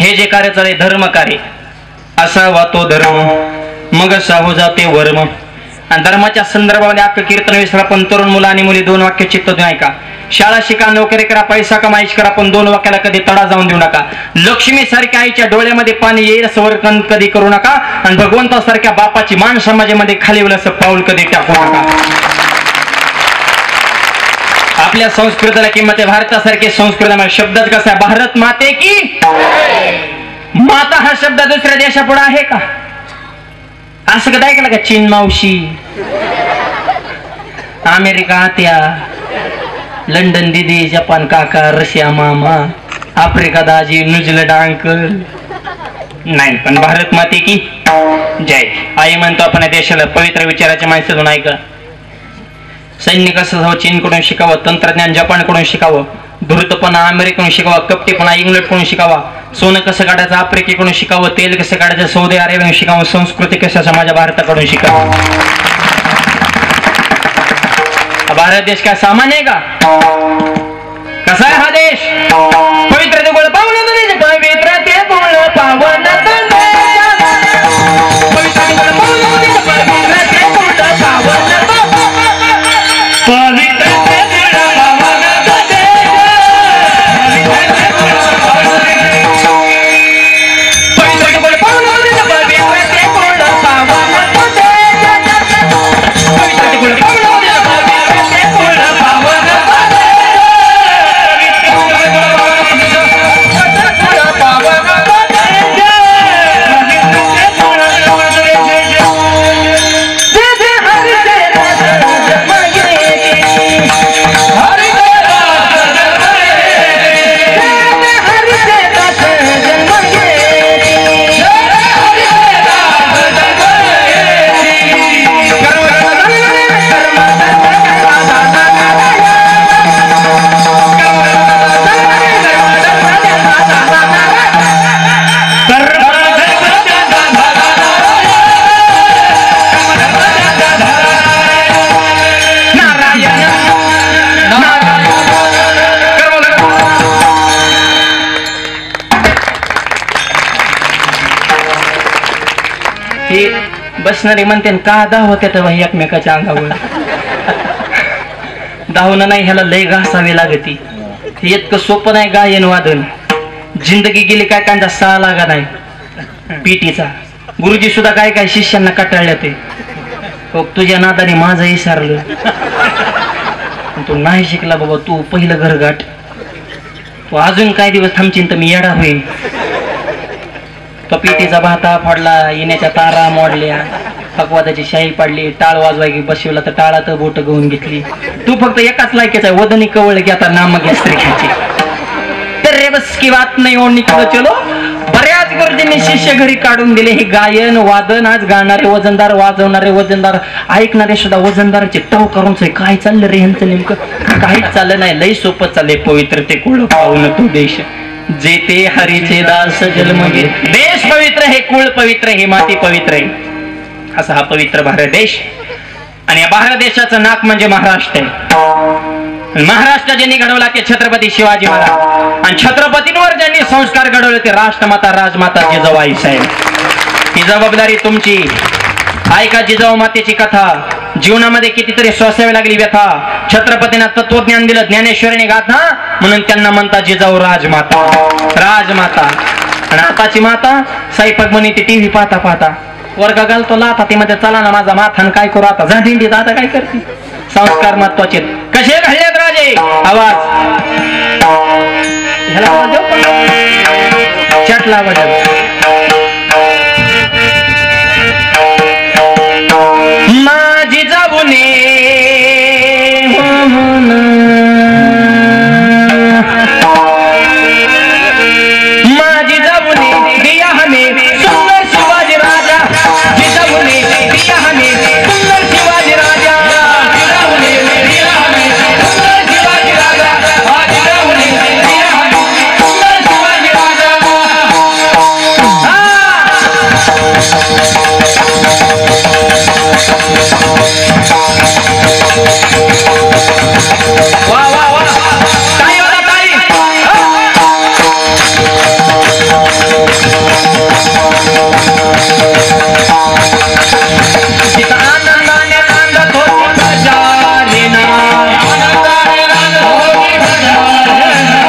हे जे कार्य चालले धर्म कार्य, असावा तो धर्म मग साहू जाते वर्म. आणि धर्माच्या संदर्भामध्ये आपलं कीर्तन विसरा, पण तरुण मुलं आणि मुली 2 वाक्य चित्त देऊ नका. शाळा शिका, नोकरी करा, पैसा कमाईश करा, पण 2 वाक्याला कधी तडा जाऊन देऊ नका. लक्ष्मी सारख्या आईच्या डोळ्यामध्ये पाणी येईल स्वर्गन कधी करू नका. आणि भगवंतासारख्या बापाची मान समाजामध्ये खाली होईल असं पाऊल कधी टाकू नका. आपल्या संस्कृतीला किंमत आहे. भारतासारखी संस्कृती शब्दात कसा आहे, भारत माते की माता हा शब्द दुसऱ्या देशापुढे आहे का? असं कधी ऐकलं का? चीन मावशी, अमेरिका आत्या, लंडन दीदी, जपान काका, रशिया मामा, आफ्रिका दाजी, न्यूझीलंड अंकल नाही. पण भारत माते की जय. आई म्हणतो आपण या देशाला पवित्र विचाराच्या माणसातून ऐका. सैन्य कसं जावं चीनकडून शिकावं, तंत्रज्ञान जपानकडून शिकावं, धूर्तपणा अमेरिकेकडून शिकावा, कपटीपणा इंग्लंडकडून शिकावा, सोनं कसं काढायचं आफ्रिकेकडून शिकावं, तेल कसं काढायचं सौदी अरेबियाकडून शिकावं, संस्कृती कसं माझ्या भारताकडून शिकावं. भारत देश काय सामान्य आहे का? कसा आहे हा देश? पवित्र ते गोळ पावन पवित्र ते गोळ पावन बसणारे म्हणते का धावत्यात बाई एकमेकाच्या अंगावर. धावणं नाही, ह्याला लय घासावी लागती. हे इतकं सोपं नाही गायन वादन. जिंदगी गेली काय कांदा सहा लागा नाही पीटीचा. गुरुजी सुद्धा काय काय शिष्यांना कटाळल्या ते. हो तुझ्या नादाने माझं विसरलं. तू नाही शिकला बाबा, तू पहिलं घर गाठ. तू अजून काय दिवस थांबशील तर मी येडा होईन. तो पीटीचा भाता फोडला, येण्याच्या तारा मोडल्या, पकवादाची शाही पाडली, टाळ वाजवाय बसवला तर टाळात बोट गवून घेतली. तू फक्त एकाच लायकीचा आहे, वदनी कवळ घ्या आता नाम घ्या स्त्रीची. तर रे बस की बात नाही हो निकलो चलो. बऱ्याच गुरुजींनी शिष्य घरी काढून दिले. हे गायन वादन आज गाणारे वजनदार, वाजवणारे वजनदार, ऐकणारे सुद्धा वजनदाराचे टाव करून काय चाललं रे ह्यांचं नेमकं. काहीच चाललं नाही, लई सोपं चाललंय. पवित्र ते कुळ पाहून तो देश जे ते हरीचे दास जन्म घे. देश पवित्र हे, कुळ पवित्र हे, माती पवित्र आहे. असा हा पवित्र भारत देश. आणि या भारत देशाचं नाक म्हणजे महाराष्ट्र आहे. महाराष्ट्र ज्यांनी घडवला ते छत्रपती शिवाजी महाराज. आणि छत्रपतींवर ज्यांनी संस्कार घडवले ते राष्ट्रमाता राजमाता जिजाबाई साहेब. ही जबाबदारी तुमची. ऐका जिजाऊ मातेची कथा. जीवनामध्ये कितीतरी सोसावी लागली व्यथा. छत्रपतींना तत्वज्ञान दिलं, ज्ञानेश्वरीने गाथा, म्हणून त्यांना म्हणतात जिजाऊ राजमाता. राजमाता. आणि आताची माता स्वयंपाक म्हणे ती टीव्ही पाहता पाहता वर्ग घालतो लाथा ती मध्ये चला ना माझा माथान काय करू आता जा दिंडीत. आता काय करते. संस्कार महत्वाचे. कसे घडलेत राजे. आवाज ह्याला आवाज देऊ, चटला आवाज. माझी जाऊने माझी जाऊने दिया हमें सुंदर शिवाजी राजा. जिजाऊने दिया हमें सुंदर शिवाजी राजा. जिजाऊने दिया हमें सुंदर शिवाजी राजा. जिजाऊने दिया हमें सुंदर शिवाजी राजा. वाह वाह वाह, ताली वाला ताली. आनंदाने नांदत होती गजानना.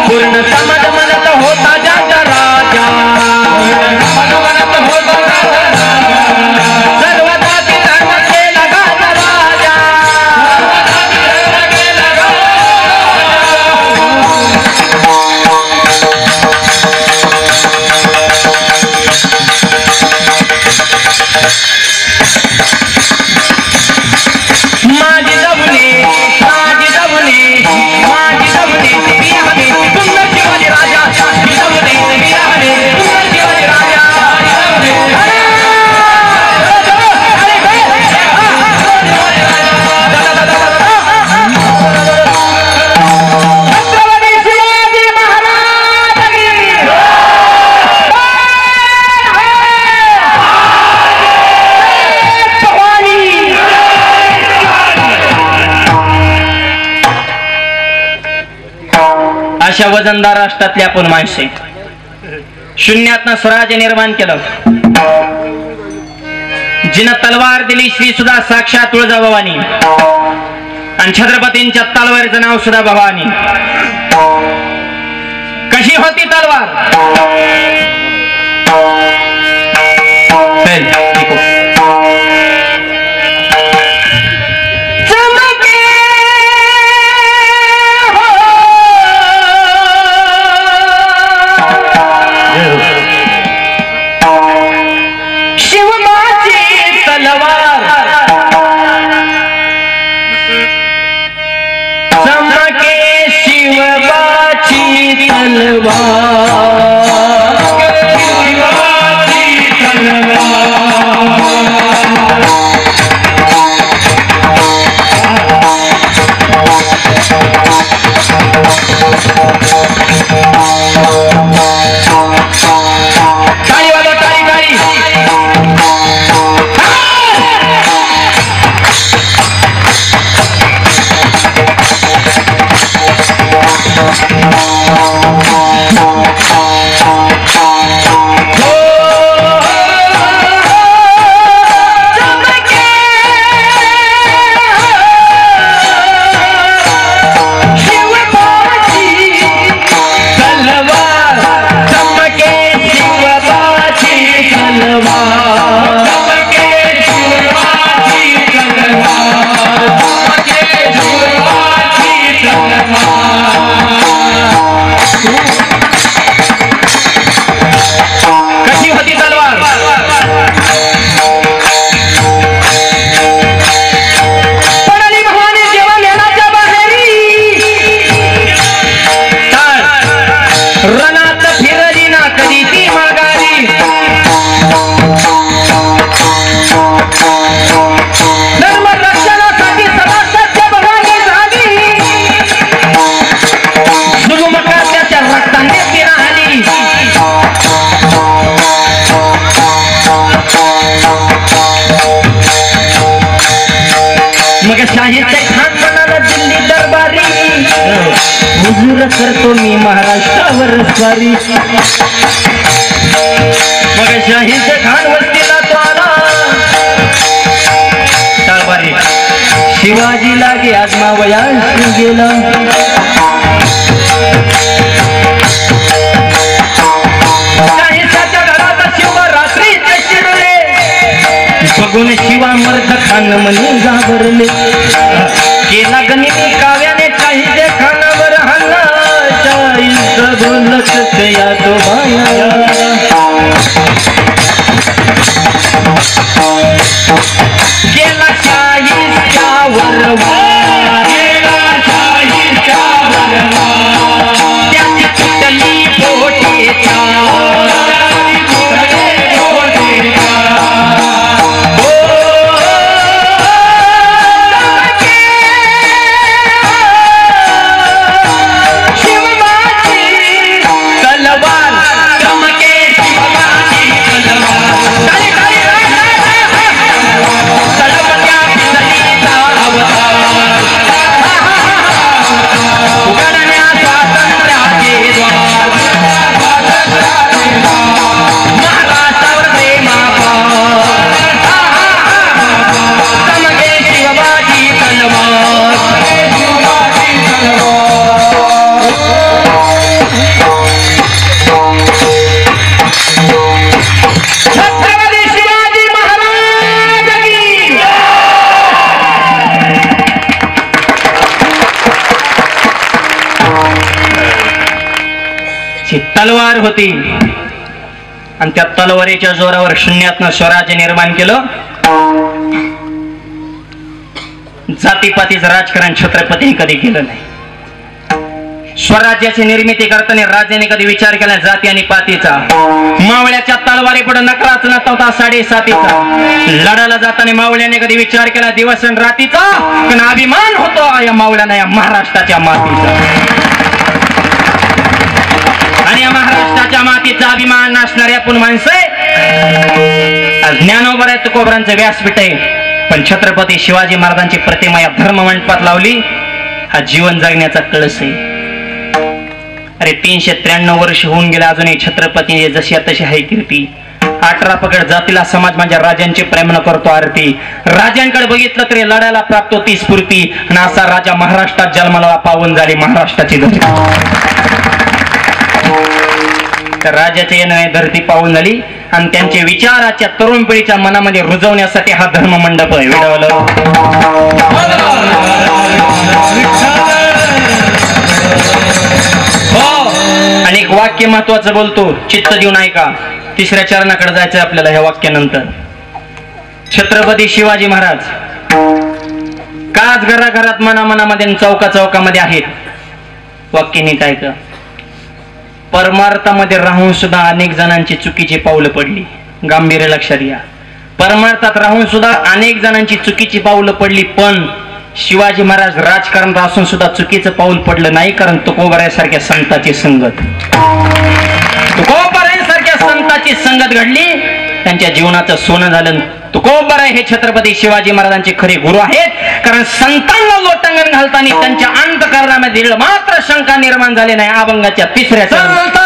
पूर्ण समाज म्हणत होता जाता राजा. सर्व जाती धर्म केला गाजा राजा. माझी जाऊने माझी जाऊने माझी जाऊने दिया हमें सुंदर शिवाजी राजा. जिजाऊने दिया हमें सुंदर शिवाजी राजा. छत्रपती शिवाजी महाराज की अशा वजनदार राष्ट्रातली आपण माणसे. शून्यातनं स्वराज्य निर्माण केलं. जिनं तलवार दिली श्री सुद्धा साक्षात तुळजाभवानी. आणि छत्रपतींच्या तलवारीचं नाव सुद्धा भवानी. कशी होती तलवार. शिवबाची तलवार चमके. शिवबाची तलवार. शिवबाची तलवार. ताली वाजव, ताली ताली. शाहीचे खान म्हणाला दिल्ली दरबारी, हुजूर करतो मी महाराष्ट्रावर स्वारी. मग शाहीचे खान वस्तीला तो आला, दरबारी शिवाजी लागे आजमावयास गेला. शाहीच्या घरात शिवरात्रीचे शिरले, बघून शिवा मर्द खान म्हणे घाबरले. केला गणिती काव्याने शाहीचे खानावर हल्ला, शाहीचं बोलत या तो बाया. गेला शाहीच्यावर वार, गेला शाहीच्यावर वार, त्याची तुटली बोटे तलवार होती आणि त्या तलवारीच्या जोरावर शून्यातनं स्वराज्य निर्माण केलं. जातीपातीचं राजकारण छत्रपतीने कधी केलं नाही. स्वराज्याची निर्मिती करताना राजाने कधी विचार केला जाती आणि पातीचा. मावळ्याच्या तलवारी पुढे नकळाच नव्हता साडेसातीचा. लढायला जाताना मावळ्याने कधी विचार केला दिवस आणि रातीचा, पण अभिमान होतो या मावळ्याने या महाराष्ट्राच्या मातीचा. आणि या महाराष्ट्राच्या मातीचा अभिमान असणारे आपण माणसं ज्ञानोबा तुकोबरांचं व्यासपीठ आहे, पण छत्रपती शिवाजी महाराजांची प्रतिमा या धर्म मंडपात लावली. हा जीवन जगण्याचा कळस आहे. अरे 393 वर्ष होऊन गेले, अजूनही छत्रपती जशी तशी आहे कीर्ती. 18 पकड जातीला समाज माझ्या राजांची प्रेमनं करतो आरती. राजांकडे बघितलं तरी लढायला प्राप्त होती स्फूर्ती. आणि असा राजा महाराष्ट्रात जन्माला पावन झाली महाराष्ट्राची धरती. त्या राजाच्या येणं धरती पावन झाली आणि त्यांचे विचाराच्या तरुण पिढीच्या मनामध्ये रुजवण्यासाठी हा धर्म मंडप विडवलं. हो, आणि एक वाक्य महत्वाचं बोलतो, चित्त देऊन ऐका. 3ऱ्या चरणाकडे जायचं आपल्याला ह्या वाक्यानंतर. छत्रपती शिवाजी महाराज काच घराघरात मनामनामध्ये चौका चौकामध्ये आहेत. वाक्य नीट ऐका. परमार्थामध्ये राहून सुद्धा अनेक जणांची चुकीची पावलं पडली. गांभीर्य लक्षात घ्या. परमार्थात राहून सुद्धा अनेक जणांची चुकीची पावलं पडली, पण शिवाजी महाराज राजकारणात असून सुद्धा चुकीचं पाऊल पडलं नाही. कारण तुकोबारासारख्या संतांची संगत, तुकोबारासारख्या संतांची संगत घडली, त्यांच्या जीवनाचं सोनं झालं. तुकोबाराय हे छत्रपती शिवाजी महाराजांचे खरे गुरु आहेत. कारण संतांना लोटांगण घालताना त्यांच्या अंतःकरणामध्ये मात्र शंका निर्माण झाली नाही. अभंगाच्या 3ऱ्या चरणात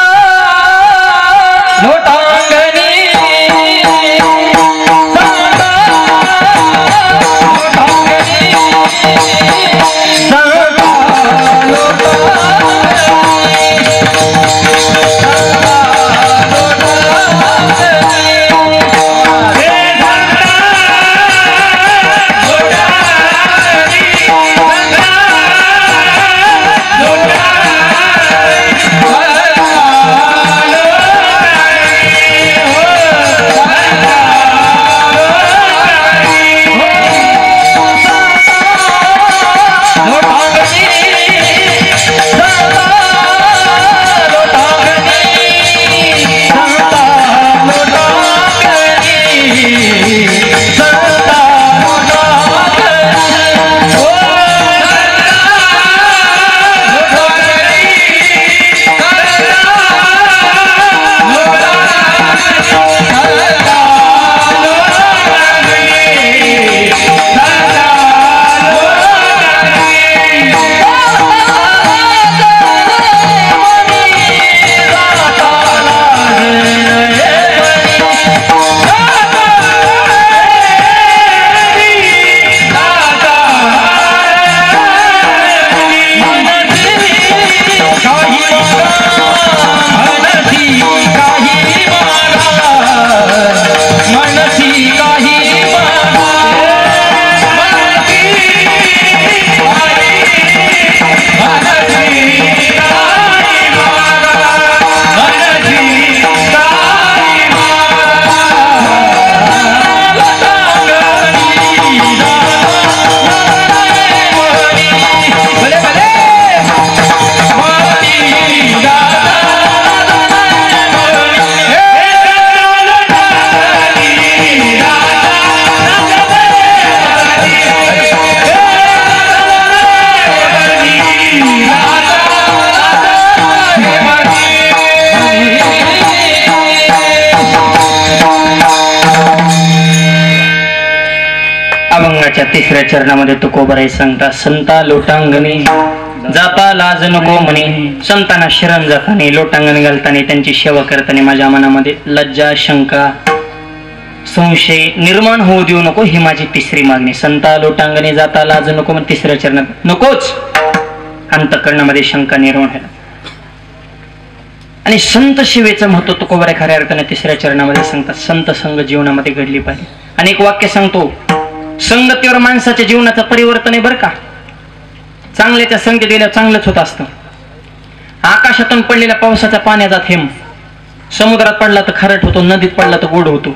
तिसऱ्या चरणामध्ये तुकोबराई सांगता, संता लोटांगणी जाता लाज नको म्हणे, संतांना शरण जाताना लोटांगण घालताना त्यांची सेवा करताना माझ्या मनामध्ये लज्जा शंका संशय निर्माण होऊ देऊ नको, ही माझी तिसरी मागणी. संता लोटांगणी जाता लाज नको म्हणे, तिसऱ्या चरणात नकोच अंतःकरणामध्ये शंका निर्माण व्हायला. आणि संत सेवेचं महत्व तुकोबराई खऱ्या अर्थाने तिसऱ्या चरणामध्ये सांगतात. संत संग जीवनामध्ये घडली पाहिजे. आणि एक वाक्य सांगतो, संगतीवर माणसाच्या जीवनाचं परिवर्तन आहे बरं का. चांगल्याच्या संगतीत गेल्यावर चांगलंच होत असतं. आकाशातून पडलेल्या पावसाचा पाण्याचा थेंब समुद्रात पडला तर खारट होतो, नदीत पडला तर गोड होतो,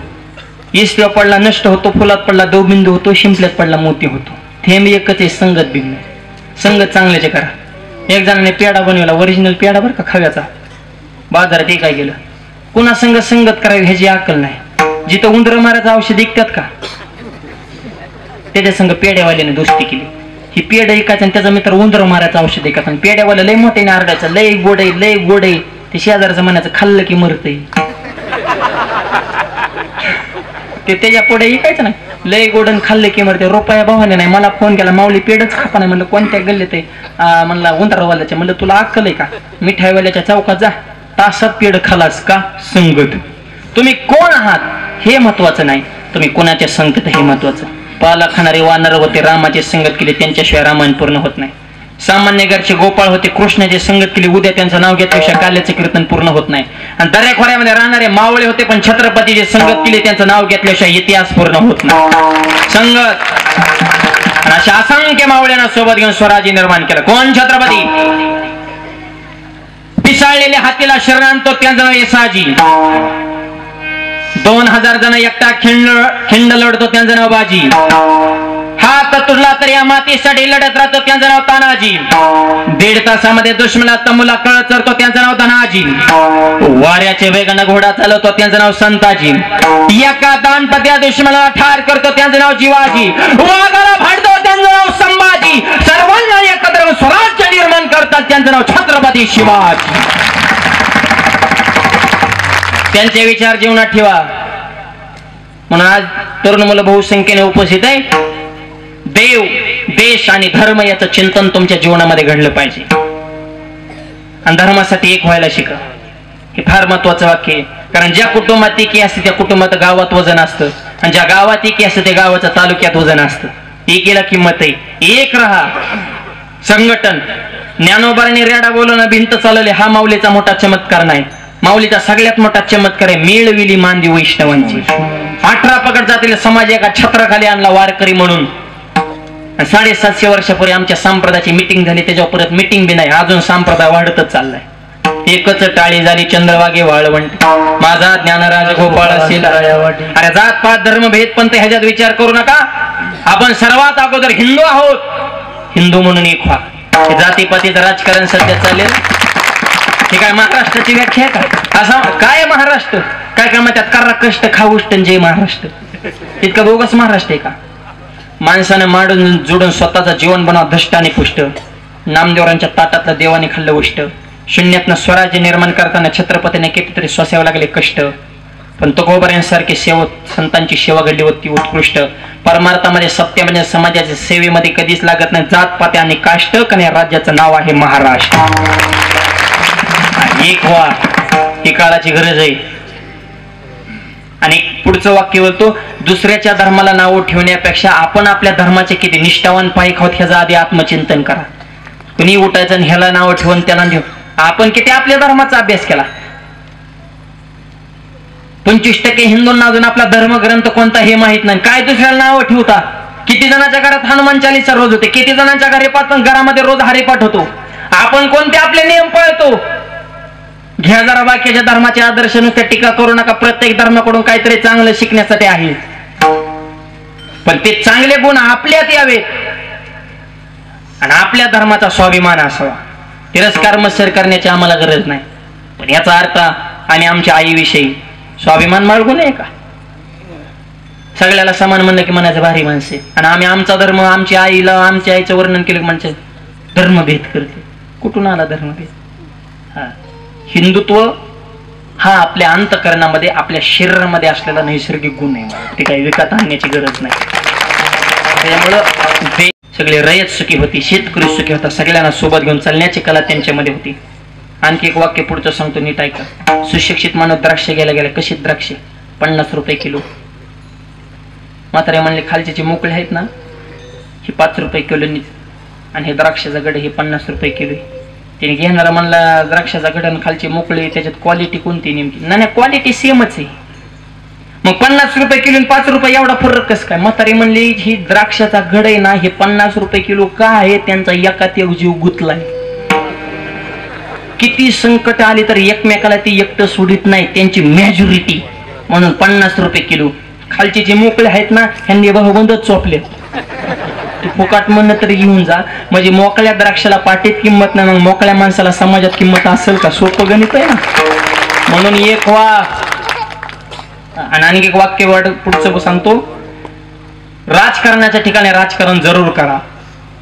इस्त्यावर पडला नष्ट होतो, फुलात पडला दवबिंदू होतो, शिंपल्यात पडला मोती होतो. थेंब एकच आहे, संगत भिन्न. संगत चांगल्याचे करा. एक जणाने पेढा बनवला, ओरिजिनल पेढा बरं का खव्याचा, बाजारात काय गेलं, कुणा संगत करावी ह्याची अक्कल नाही. जिथं उंदर मारायचं औषध ऐकतात का, त्याच्या संग पेड्यावाल्याने दोस्ती केली. ही पेढ ऐकायचं आणि त्याचा मित्र उंदर मारायचं औषध ऐकायचं. आणि पेड्यावाला लय मोठ्याने आरडायचं, लय गोड आहे लय गोड आहे. ते शेजारचं म्हणायचं खाल्लं की मरतय. ते त्याच्या पुढे ऐकायचं ना, लय गोडन खाल्लं की मरते. रुपया भावाने नाही मला फोन केला, माऊली पेडच खापा नाही. म्हणलं कोणत्या गल्लीत आहे, म्हणला उंदरवाल्याच्या. म्हणलं तुला अक्कल आहे का, मिठाईवाल्याच्या चौकात जा, तासात पेड खालास का. संगत, तुम्ही कोण आहात हे महत्वाचं नाही, तुम्ही कोणाच्या संगत हे महत्वाचं. पाला खाणारे वानर होते, रामाची संगत केली, त्यांच्याशिवाय रामायण पूर्ण होत नाही. सामान्य घरचे गोपाळ होते, कृष्णाची संगत केली, उद्या त्यांचं नाव घेतल्याशिवाय काल्याचं कीर्तन पूर्ण होत नाही. आणि दऱ्याखोऱ्यामध्ये राहणारे मावळे होते, पण छत्रपतीची संगत केली, त्यांचं नाव घेतल्याशिवाय इतिहास पूर्ण होत नाही. संगत. आणि अशा असंख्य मावळ्यांना सोबत घेऊन स्वराज्य निर्माण केलं. कोण छत्रपती, पिसाळलेल्या हातीला शरण आणतो त्यांचं नाव येसाजी. 2000 जण एकटा खिंड लढतो त्यांचं नाव बाजी. हात तुटला तर या मातीसाठी लढत राहतो त्यांचं नाव तानाजी. 1.5 तासामध्ये दुश्मनाला तमुला कळ चरतो त्यांचं नाव धनाजी. वाऱ्याचे वेगानं घोडा चालवतो त्यांचं नाव संताजी. एका दानपत्या दुश्मनाला ठार करतो त्यांचं नाव जीवाजी. वाघाला भांडतो त्यांचं नाव संभाजी. सर्वांना एकत्र स्वराज्य निर्माण करतात त्यांचं नाव छत्रपती शिवाजी. त्यांचे विचार जीवनात ठेवा. म्हणून आज तरुण मुलं बहुसंख्येने उपस्थित आहे. देव, देश आणि धर्म याचं चिंतन तुमच्या जीवनामध्ये घडलं पाहिजे. आणि धर्मासाठी एक व्हायला शिका. हे फार महत्वाचं वाक्य आहे. कारण ज्या कुटुंबात एकी असते त्या कुटुंबात गावात वजन असतं, आणि ज्या गावात एकी असते त्या गावाच्या तालुक्यात वजन असतं. एकीला किंमत आहे. एक राहा. संघटन. ज्ञानोबाने रेडा बोलवणं भिंत चालवले हा माऊलीचा मोठा चमत्कार नाही. माऊलीचा सगळ्यात मोठा चमत्कार आहे मेळविली मांदी वैष्णवांची. 18 पकड जातील समाज एका छत्राखाली आणला वारकरी म्हणून. 750 वर्षापूर्वी आमच्या संप्रदायाची मिटिंग झाली, त्याच्यावर परत मिटिंग बी नाही. अजून संप्रदाय वाढतच चाललाय. एकच टाळी झाली चंद्रवागे वाळवंट, माझा ज्ञानराज गोपाळ असेल. अरे जात पात धर्म भेद पंथ ह्याच्यात विचार करू नका. आपण सर्वात अगोदर हिंदू आहोत. हिंदू म्हणून एक व्हा. जातीपातीचं राजकारण सध्या चालेल. हे काय महाराष्ट्राची व्याख्या आहे का? असं काय महाराष्ट्र काय काय म्हणतात, करा कष्ट खाऊष्ट जय महाराष्ट्र. इतका बोगस महाराष्ट्र आहे का? माणसानं मांडून जोडून स्वतःचं जीवन बनवा धष्ट आणि पुष्ट. नामदेवरांच्या ताटातलं देवाने खाल्लं उष्ट. शून्यातनं स्वराज्य निर्माण करताना छत्रपतीने कितीतरी सोसावे लागले कष्ट. पण तुकोबारांसारखे सेवक संतांची सेवा घडली होती उत्कृष्ट. परमार्थामध्ये सत्यामध्ये समाजाच्या सेवेमध्ये कधीच लागत नाही जात पात्या आणि काष्ट. कारण या राज्याचं नाव आहे महाराष्ट्र. एक व्हा, ही काळाची गरज आहे. आणि पुढचं वाक्य बोलतो, दुसऱ्याच्या धर्माला नाव ठेवण्यापेक्षा आपण आपल्या धर्माचे किती निष्ठावान पाईक आहोत ह्याचं आधी आत्मचिंतन करा. कुणी उठायचं आणि ह्याला नाव ठेवून त्याला ठेव. आपण किती आपल्या धर्माचा अभ्यास केला? 25% हिंदूंना अजून आपला धर्मग्रंथ कोणता हे माहित नाही. काय दुसऱ्याला नाव ठेवता? किती जणांच्या घरात हनुमान चालीसा रोज होते, किती जणांच्या घरामध्ये रोज हरिपाठ होतो. आपण कोणते आपले नियम पाळतो? घ्या जरा बाकीच्या धर्माचे आदर्श, नुसत्या टीका करू नका. प्रत्येक धर्माकडून काहीतरी चांगलं शिकण्यासाठी आहे, पण ते चांगले गुण आपल्यात यावेत आणि आपल्या धर्माचा स्वाभिमान असावा. तिरस्कार मत्सर करण्याची आम्हाला गरज नाही. पण याचा अर्थ आम्ही आमच्या आईविषयी स्वाभिमान बाळगू नये का? सगळ्याला समान म्हणलं की म्हणायचं भारी माणसे. आणि आम्ही आमचा धर्म, आमची आईला आमच्या आईचं वर्णन केलं की म्हणजे धर्मभेद करते. कुठून आला धर्मभेद? हा, हिंदुत्व हा आपल्या अंतःकरणामध्ये आपल्या शरीरामध्ये असलेला नैसर्गिक गुण आहे. ते काही विकत आणण्याची गरज नाही. त्यामुळं सगळे रयत सुखी होती, शेतकरी सुखी होता, सगळ्यांना सोबत घेऊन चालण्याची कला त्यांच्यामध्ये होती. आणखी एक वाक्य पुढचं सांगतो, नीट ऐका. सुशिक्षित मानव द्राक्ष घ्यायला गेला. कशी द्राक्षे? 50 रुपये किलो. म्हातारे म्हणले खालचे जे मोकळे आहेत ना हे 5 रुपये किलो आणि हे द्राक्षाचा गड हे 50 रुपये किलो. त्याने घेणारा म्हणला द्राक्षाचा गड आणि खालचे मोकळे, त्याच्यात क्वालिटी कोणती नेमकी? नाही क्वालिटी सेमच आहे. मग 50 रुपये किलो 5 रुपये एवढा फरक कसं काय? म्हातारी म्हणली ही द्राक्षाचा घड आहे ना हे 50 रुपये किलो का आहे? त्यांचा एकात एक जीव गुंतलाय. किती संकट आली तर एकमेकाला ती एकटं सोडित नाही, त्यांची मेजॉरिटी. म्हणून 50 रुपये किलो. खालचे जे मोकळे आहेत ना ह्यांनी भाऊबंदच चोपले. तू फुकाट म्हणणं तरी घेऊन जा. म्हणजे मोकळ्या द्राक्षाला पाटीत किंमत नाही, मग मोकळ्या माणसाला समाजात किंमत असेल का? सोपं गणित आहे ना. म्हणून एक आणि आणखी एक वाक्य पुढचं सांगतो. राजकारणाच्या ठिकाणी राजकारण जरूर करा,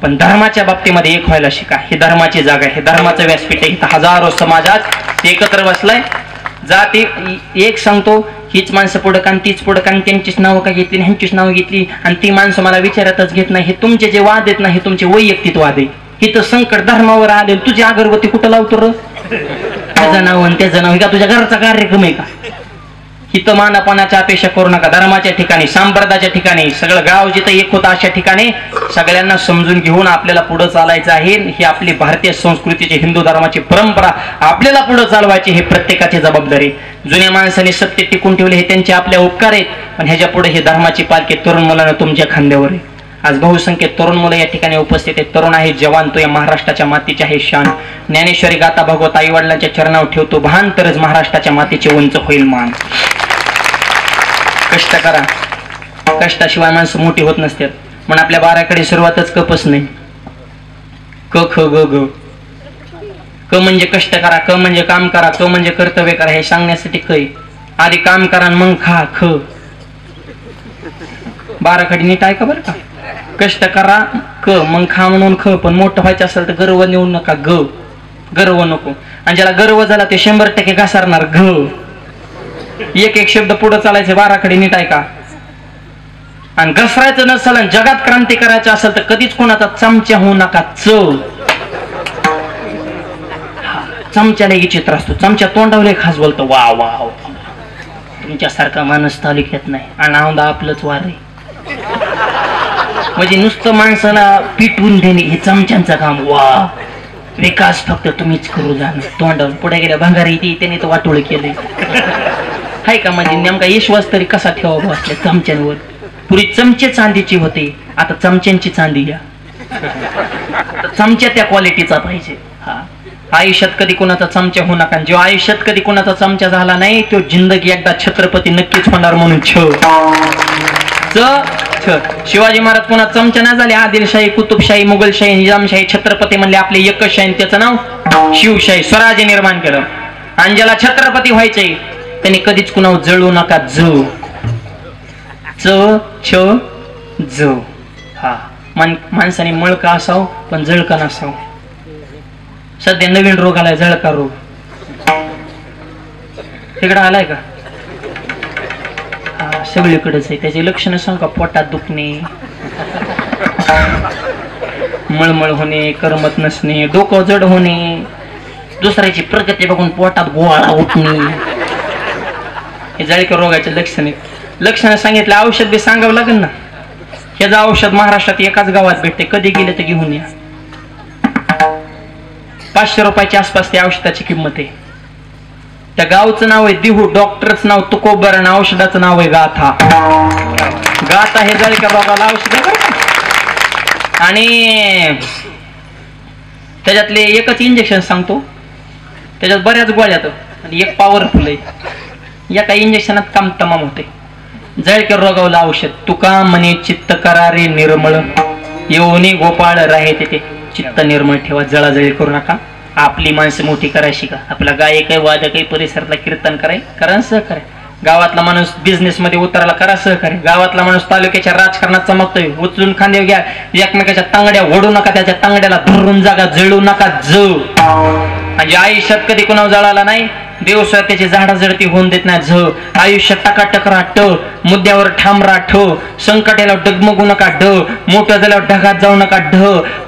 पण धर्माच्या बाबतीमध्ये एक व्हायला शिका. ही धर्माची जागा आहे, हे धर्माचं व्यासपीठ आहे. इथं हजारो समाजात एकत्र बसलाय. जाती एक सांगतो, हीच माणसं पुढं कान तीच पुढं कान, त्यांचीच नावं का घेतली ह्यांचीच नावं घेतली आणि ती माणसं मला विचारतच घेत नाही. हे तुमचे जे वाद आहेत ना हे तुमचे वैयक्तिक वाद आहे. इथं संकट धर्मावर आले. तुझी अगरबत्ती कुठं लावतो र? त्याचं नाव आणि त्याचं नाव का तुझ्या घरचा कार्यक्रम आहे का? इथं मानापानाच्या अपेक्षा करू नका. धर्माच्या ठिकाणी, संप्रदायाच्या ठिकाणी, सगळं गाव जिथं एक होतं अशा ठिकाणी सगळ्यांना समजून घेऊन आपल्याला पुढे चालायचं आहे. ही आपली भारतीय संस्कृतीची, हिंदू धर्माची परंपरा आपल्याला पुढे चालवायची, हे प्रत्येकाची जबाबदारी. जुन्या माणसाने सत्य टिकून ठेवले हे त्यांचे आपले उपकार आहेत, पण ह्याच्या पुढे हे धर्माची पालखी तरुण मुलांना तुमच्या खांद्यावर आहे. आज बहुसंख्य तरुण मुलं या ठिकाणी उपस्थित आहेत. तरुण आहे, जवान, तो या महाराष्ट्राच्या मातीचे आहे शान. ज्ञानेश्वरी गाता भागवत आई वडिलांच्या चरणावर ठेवतो भान, तरच महाराष्ट्राच्या मातीचे उंच होईल मान. कष्ट करा, कष्टाशिवाय माणसं मोठी होत नसतात. पण आपल्या बाराकडे सुरुवातच कपच नाही. क ख ग ग. क म्हणजे कष्ट करा, क म्हणजे काम करा, क म्हणजे कर्तव्य करा. हे सांगण्यासाठी कै आधी काम करा मग खा. ख बाराकडे नीट ऐका बरं का. कष्ट करा क, मग खा म्हणून ख. पण मोठं व्हायचं असेल तर गर्व नेऊ नका. ग गर्व नको. आणि ज्याला गर्व झाला ते 100% घासारणार. घ एक एक शब्द पुढे चालायचे. बाराकडे नीट ऐका. आणि घसरायचं नसेल आणि जगात क्रांती करायचं असेल तर कधीच कोणाचा चमचा होऊ नका. चमच्याला एक चित्र असतो. चमच्या तोंडावले खास बोलतो वा वा. तुमच्यासारखा माणूस तालुक्यात नाही. आणि औंदा आपलंच वार आहे. म्हणजे नुसतं माणसाला पिटवून देणे हे चमच्यांचं काम. वा विकास फक्त तुम्हीच करू जाणार. तोंडावर पुढे गेल्या भंगारी ती त्याने तर वाटोळ केलंय. हाय का? म्हणजे नेमका विश्वास तरी कसा ठेवावा असल्या चमच्यांवर. पुरी चमचे चांदीची होते, आता चमच्यांची चांदी घ्या. चमच्या त्या क्वालिटीचा पाहिजे. हा आयुष्यात कधी कोणाचा चमचा होऊ नका. जेव्हा आयुष्यात कधी कोणाचा चमचा झाला नाही तो जिंदगी एकदा छत्रपती नक्कीच होणार. म्हणून शिवाजी महाराज कोणा चमचा नाही झाले. आदिलशाही, कुतुबशाही, मुघलशाही, निजामशाही, छत्रपती म्हणले आपले एकच शाही, त्याचं नाव शिवशाही. स्वराज्य निर्माण केलं. आणि ज्याला छत्रपती व्हायचंय त्यांनी कधीच कुणावर जळू नका. ज हा माणसाने मळका असावं पण जळका नसावं. सध्या नवीन रोग आलाय, जळका रोग. तिकडं आलाय का? हा सगळीकडेच आहे. त्याचे लक्षण सांग का? पोटात दुखणे, मळमळ होणे, करमत नसणे, डोकं जड होणे, दुसऱ्याची प्रगती बघून पोटात गोळा उठणे, हे जळका रोगाचे लक्षण आहेत. लक्षण सांगितलं. औषध बी सांगावं लागेल ना. ह्याचं औषध महाराष्ट्रात एकाच गावात भेटते. कधी गेले तर घेऊन या. 500 रुपयाच्या आसपास त्या औषधाची किंमत आहे. त्या गावचं नाव आहे दिहू, डॉक्टरचं नाव तुकोबर आणि औषधाचं नाव आहे गाथा. गाथा हे जळका रोगाला औषध आहे. आणि त्याच्यातले एकच इंजेक्शन सांगतो. त्याच्यात बऱ्याच गोळ्यात आणि एक पॉवरफुल आहे. एका इंजेक्शनात काम तमाम होते. जळक्या रोगावला औषध. तुका म्हणे चित्त करारे निर्मळ, येऊनी गोपाळ राहे ते चित्त निर्मळ ठेवा. जळाजळी करू नका. आपली माणसं मोठी करायची का? आपला गायक आहे, वादक आहे, परिसरातला कीर्तन कराय, करा सहकार्य. गावातला माणूस बिझनेस मध्ये उतरायला करा सहकार्य. गावातला माणूस तालुक्याच्या राजकारणात चमकतोय, उचलून खांदे घ्या. एकमेकाच्या तांगड्या ओढू नका. त्याच्या तांगड्याला धरून जागा, जळू नका. म्हणजे आयुष्यात कधी कोणावर जळाला नाही देवसा त्याची झाडाझडती होऊन देत नाही. आयुष्यात टकाटक राहत, मुद्द्यावर ठाम राहत, संकटाला डगमगू नका मोठं झाल्यावर ढगात जाऊ नका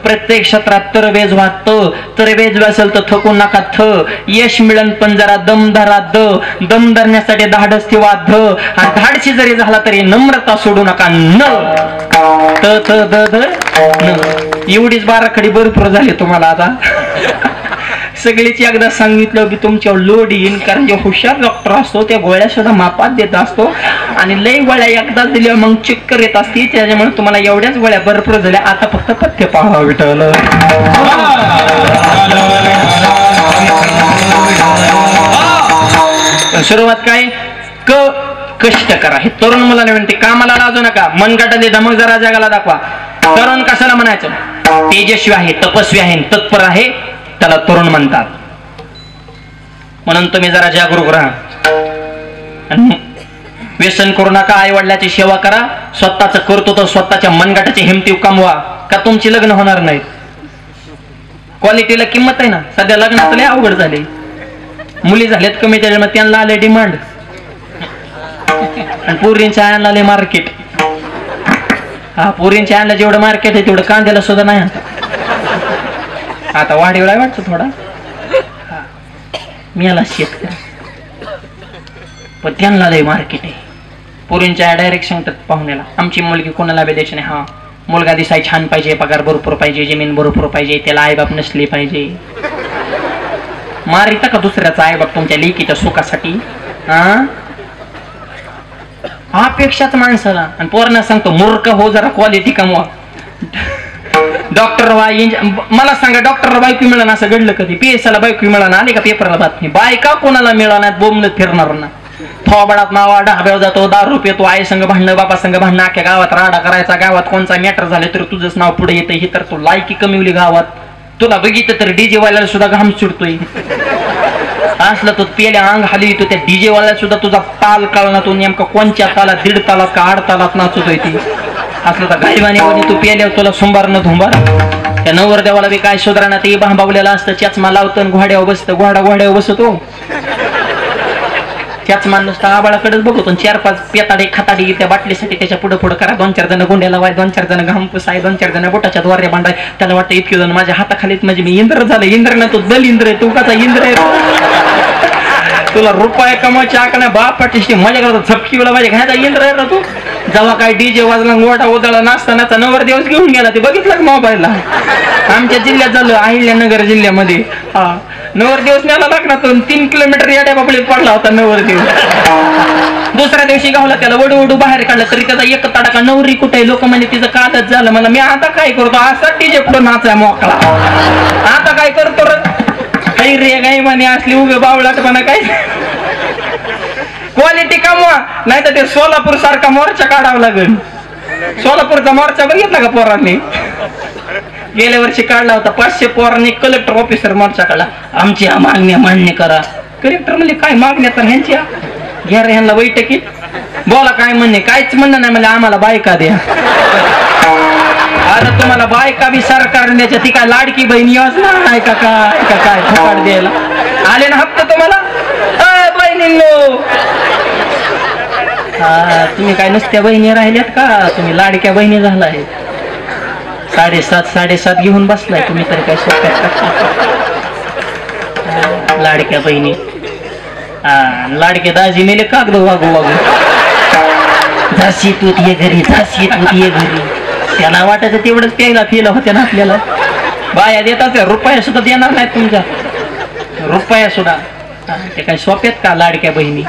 प्रत्येक क्षेत्रात तरबेज वाटत, तरबेज असेल तर थकू नका यश मिळन पण जरा दम धरा दम धरण्यासाठी धाडस ठेवा आणि धाडशी जरी झाला तरी नम्रता सोडू नका एवढीच बाराखडी भरपूर झाली तुम्हाला. आता सगळीच एकदा सांगितलं की तुमच्यावर लोड येईल, कारण जे हुशार डॉक्टर असतो त्या गोळ्या सुद्धा मापात देत असतो आणि लई गोळ्या एकदा दिल्या मग चक्कर येत असते. त्याच्यामुळे तुम्हाला एवढ्याच गोळ्या भरपूर झाल्या. आता फक्त पथ्य पाहावं विठ्ठल. सुरुवात काय कष्ट करा. हे तरुण मुलाने म्हणते कामाला लाजू नका, मनगटाने धमक जरा जगाला दाखवा. तरुण कशाला म्हणायचं? तेजस्वी आहे, तपस्वी आहे, तत्पर आहे, त्याला तरुण म्हणतात. म्हणून तुम्ही जरा जागरूक राहा. व्यसन करू नका, आई वडिलांची सेवा करा, स्वतःच करतो तर स्वतःच्या मनगटाची हिमती कमवा. का तुमची लग्न होणार नाहीत? क्वालिटीला किंमत आहे ना. सध्या लग्नात लय अवघड झाले, मुली झाल्यात कमी, त्याच्यामुळे त्यांना आले डिमांड आणि पोरींच्या आयनला आले मार्केट. हा, पोरींच्या आयनला जेवढं मार्केट आहे तेवढं कांद्याला सुद्धा नाही. आता वाढीवला वाटतं थोडा मिळाला शेतकरी, पण त्यांना लय मार्केट आहे. पोरींच्या डायरेक्ट सांगतात पाहुण्याला आमची मुलगी कोणाला बी द्यायची नाही. हा, मुलगा दिसाय छान पाहिजे, पगार भरपूर पाहिजे, जमीन भरपूर पाहिजे, त्याला आईबाप नसले पाहिजे. मारिता का दुसऱ्याचा आईबाप तुमच्या लेकीच्या सुखासाठी? अपेक्षाच माणसाला. आणि पोरांना सांगतो मूर्ख हो, जरा क्वालिटी कमवा. डॉक्टर मला सांगा, डॉक्टरला बायको मिळाला असं घडलं कधी? पीएसआयला बायको मिळाला आली का पेपरला बातमी? बायका कोणाला मिळाला बोंबलत फिरणार ना. थोबाडात नावा ढाब्यावर जातो, दारू पितो, आई संघ भांडणं, बाबा संघ भांडणं, अख्ख्या गावात राडा करायचा. गावात कोणचा मॅटर झाले तर तुझंच नाव पुढे येतं. हे तर तू लायकी कमीवली गावात. तुला बघितलं तर डीजे वाल्याला सुद्धा घाम सुटतोय. असलं तो पेल्या अंग हाली तो त्या डीजे वाल्याला सुद्धा तुझा ताल कळणार, तो नेमका कोणच्या तालात, 1.5 तालात का 8 तालात नाचतोय ती. असलं तर गायवानी तू पेल्यावर तुला सोमवार न धुंबार. त्या नवरदेवाला बी काय सुधारणा, ते भांबावलेला असतं, चष्मा लावतं, घोड्यावर बसतं, घोड्यावर बसतो. चष्मा नुसता आबाळाकडेच बघतो. 4-5 पेताडे खताडी त्या बाटलीसाठी त्याच्या पुढे करा. 2-4 जण गोंड्या लावाय, 2-4 जण घाम पुसाय, 2-4 जण बोटाच्या द्वारे बांधाय. त्याला वाटतं इतके जण माझ्या हाताखालीच म्हणजे मी इंद्र झालं. इंद्र ना तो दल इंद्र आहे, तू कसा इंद्र आहे? तुला रुपये कमायच्या आकडे बापाची मजा करतो. झपकीला माझ्या घ्यायचा इंद्र आहे ना तू. जेव्हा काय डीजे वाजला, गोटा उदळा, नाचतानाचा नवरदेवच घेऊन गेला. ते बघितलं का मोबाईलला? आमच्या जिल्ह्यात झालं, अहिल्यानगर जिल्ह्यामध्ये. हा, नवरदेवस न्याला लागणार 3 किलोमीटर याड्या बाबळीत पडला होता नवरदेव. दुसऱ्या दिवशी गावला, त्याला वडू बाहेर काढला तरी त्याचा एक तडाका. नवरी कुठे? लोक म्हणजे तिचं कालच झालं. मला मी आता काय करतो? असा डीजे पुढे नाचाय मोकळा. आता काय करतो काही रे गाई म्हणे असली उभे बावळाटपणा काय. क्वालिटी कमवा, नाही तर ते सोलापूर सारखा मोर्चा काढावा लागेल. सोलापूरचा मोर्चा बघितला का पोरांनी? गेल्या वर्षी काढला होता. 500 पोरांनी कलेक्टर ऑफिसर मोर्चा काढला. आमच्या मागण्या मान्य करा. कलेक्टर म्हणजे काय मागण्या तर ह्यांच्या घ्या रे, ह्यांना बैठकीत बोला काय म्हणणे. काहीच म्हणणं नाही, म्हणजे आम्हाला बायका द्या. आता तुम्हाला बायका बी सरकार द्यायच्या. ती काय लाडकी बहीण योजना आहे का काय फुकट द्यायला आले ना हप्ता तुम्हाला? बहिणींनो, तुम्ही काय नुसत्या बहिणी राहिल्यात का? तुम्ही लाडक्या बहिणी झालाय. 7.5 घेऊन बसलाय तुम्ही तरी काय सोप्यात. लाडक्या बहिणी, लाडके दाजी मेले कागद वागू झाशी तू ये घरी, झाशी तू ये घरी. त्यांना वाटायचं तेवढंच प्यायला पिलं होत्या ना आपल्याला. बाया देतात, रुपया सुद्धा देणार नाहीत तुमच्या, रुपया सुद्धा. ते काय सोप्यात का लाडक्या बहिणी?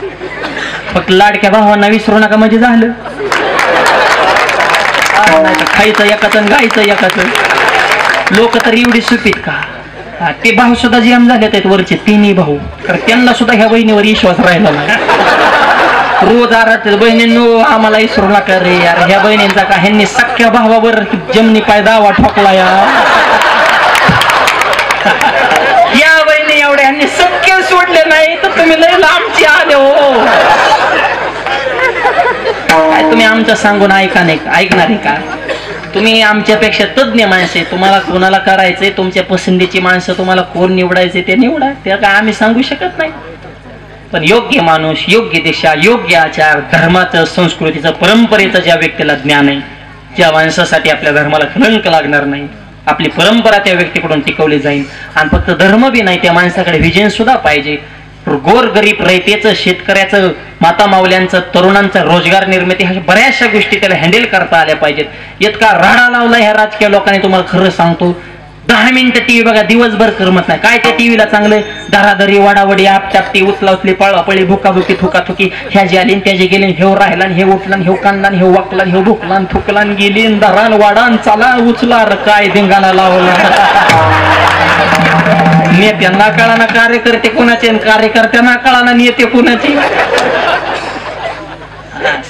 फक्त लाडक्या भावांना विसरू नका म्हणजे झालं. खायचं एकाचं, गायचं एकाचं. लोक तर एवढी सुपीत का? ते भाऊ सुद्धा जेम झाले आहेत वरचे 3 भाऊ, तर त्यांना सुद्धा ह्या बहिणीवर विश्वास राहिला नाही. रोज आरात बहिणींनो आम्हाला विसरू नका रे यार. ह्या बहिणींचा का ह्यांनी सख्या भावावर जमनी पाय दावा ठोकला या बहिणी एवढ्या ह्यांनी सख्य सोडले नाही तर तुम्ही लय लांबची आले हो. तुम्ही आमचं सांगून ऐकणार आहे का? तुम्ही आमच्यापेक्षा तज्ञ माणसे. तुम्हाला कोणाला करायचंय, तुमच्या पसंतीची माणसं तुम्हाला कोण निवडायचे ते निवडा. त्या काय आम्ही सांगू शकत नाही. पण योग्य माणूस, योग्य दिशा, योग्य आचार, धर्माचं, संस्कृतीचं, परंपरेचं ज्या व्यक्तीला ज्ञान आहे, ज्या माणसासाठी आपल्या धर्माला कलंक लागणार नाही, आपली परंपरा त्या व्यक्तीकडून टिकवली जाईल. आणि फक्त धर्म बी नाही, त्या माणसाकडे विजन सुद्धा पाहिजे. गोरगरीब रयतेचं, शेतकऱ्याचं, माता मावल्यांचं, तरुणांचं रोजगार निर्मिती, ह्या बऱ्याचशा गोष्टी त्याला हँडल करता आल्या पाहिजेत. इतका राडा लावला ह्या राजकीय लोकांनी, तुम्हाला खरं सांगतो. 10 मिनिटं टीव्ही बघा, दिवसभर करमत नाही. काय त्या टीव्हीला चांगलं, धराधरी, वाडावडी, आपटापटी, उचला उचली, पळापळी, भुकाभुकी, थुकाथुकी, ह्या जे आली त्याचे गेले, हे राहिला, हे उठला, हे कांदा, हे वाकला, हे भुकला, थुकला, गेली, धरान वाडान, चाला उचला, काय धिंगाणा लावला. नेत्यांना कळाना कार्यकर्ते कोणाचे, कार्यकर्त्यांना कळाना नेते कोणाचे.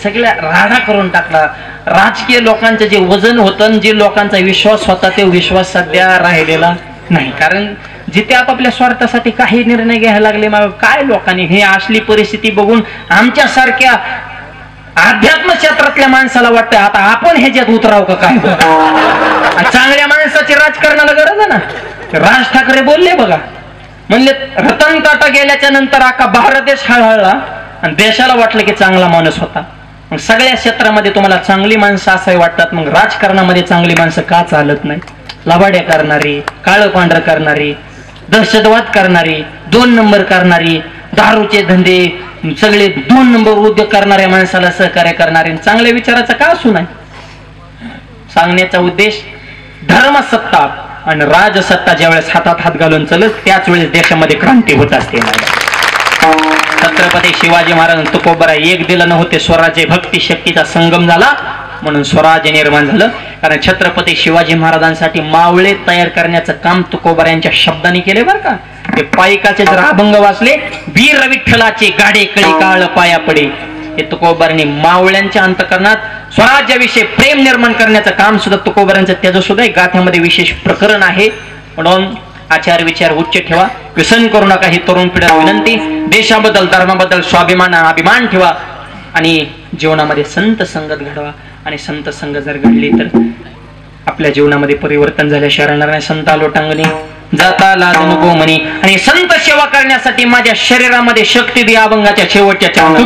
सगळ्या राडा करून टाकला. राजकीय लोकांचं जे वजन होतं, जे लोकांचा विश्वास होता, ते विश्वास सध्या राहिलेला नाही. कारण जिथे आपापल्या स्वार्थासाठी काही निर्णय घ्यायला लागले, मग काय लोकांनी हे असली परिस्थिती बघून आमच्यासारख्या अध्यात्म क्षेत्रातल्या माणसाला वाटतं आता आपण ह्याच्यात उतराव का काय. चांगल्या माणसाची राजकारणाला गरज आहे ना. राज ठाकरे बोलले बघा, म्हणले रतन टाटा गेल्याच्या नंतर अख्खा भारत देश हळहळला आणि देशाला वाटलं की चांगला माणूस होता. मग सगळ्या क्षेत्रामध्ये तुम्हाला चांगली माणसं असावी वाटतात, मग राजकारणामध्ये चांगली माणसं का चालत नाही. लबाड्या करणारी, काळं पांढरं करणारी, दहशतवाद करणारी, 2 नंबर करणारी, दारूचे धंदे, सगळे 2 नंबर उद्योग करणाऱ्या माणसाला सहकार्य करणारे, चांगल्या विचाराचा का असू नाही. सांगण्याचा उद्देश, धर्मसत्ता आणि राजसत्ता ज्यावेळेस हातात हात घालून चलत, त्याच वेळेस देशामध्ये क्रांती होत असते. छत्रपती शिवाजी महाराज तुकोबरा एक दिलं नव्हते, स्वराज्य भक्ती शक्तीचा संगम झाला म्हणून स्वराज्य निर्माण झालं. कारण छत्रपती शिवाजी महाराजांसाठी मावळे तयार करण्याचं काम तुकोबरा यांच्या शब्दाने केले बरं का. ते पायकाचे जर अभंग वाचले, वीर विठ्ठलाचे गाडे कळी काळ पाया पडे, हे तुकोबारांनी मावळ्यांच्या अंतकरणात स्वराज्याविषयी प्रेम निर्माण करण्याचं काम सुद्धा तुकोबारांचं, त्याचं सुद्धा एक गाथ्यामध्ये विशेष प्रकरण आहे. म्हणून आचार विचार उच्च ठेवा, व्यसन करू नका, ही तरुण पिढीला विनंती. देशाबद्दल, धर्माबद्दल स्वाभिमान, अभिमान ठेवा आणि जीवनामध्ये संत संगत घडवा. आणि संत संगत जर घडली तर आपल्या जीवनामध्ये परिवर्तन झाल्याशिवाय राहणार नाही. संत लोटांगणी जाता लाज नको म्हणी, आणि संत सेवा करण्यासाठी माझ्या शरीरामध्ये शक्ती दे अभंगाच्या शेवटच्या चरणात.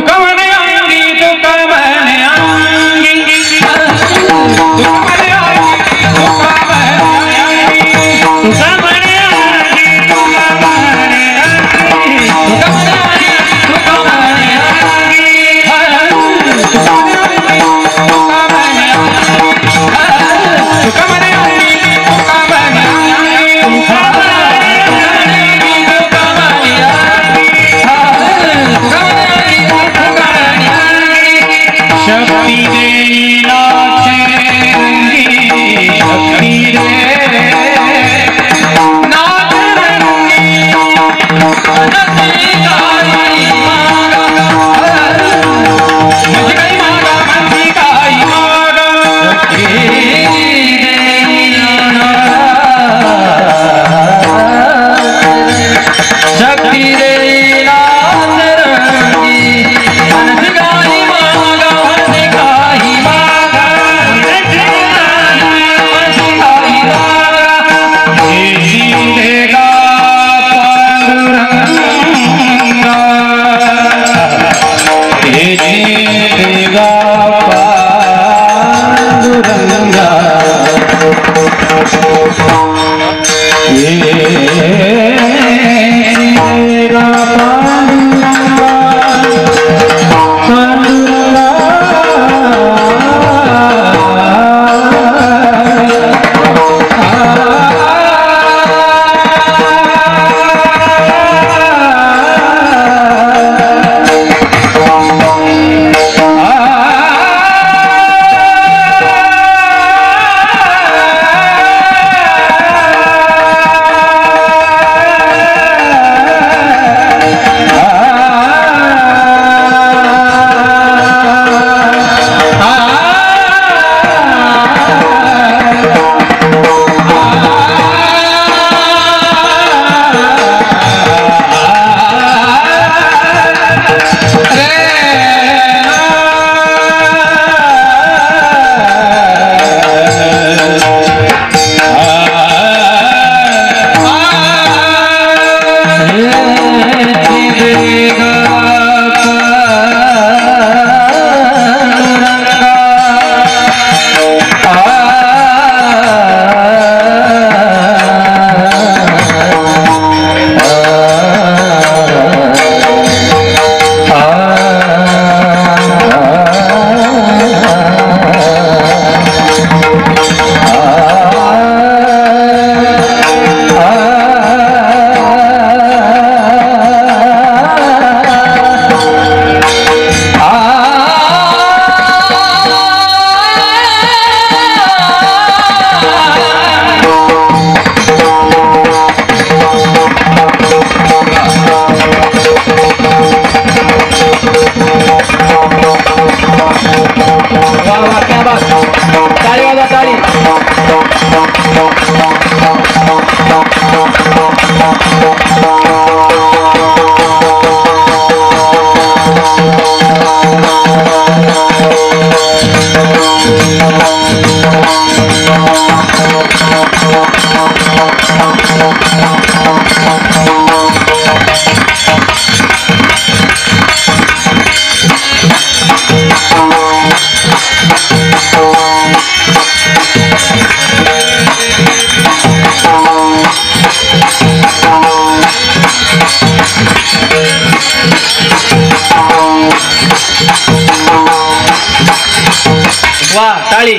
वा टाळी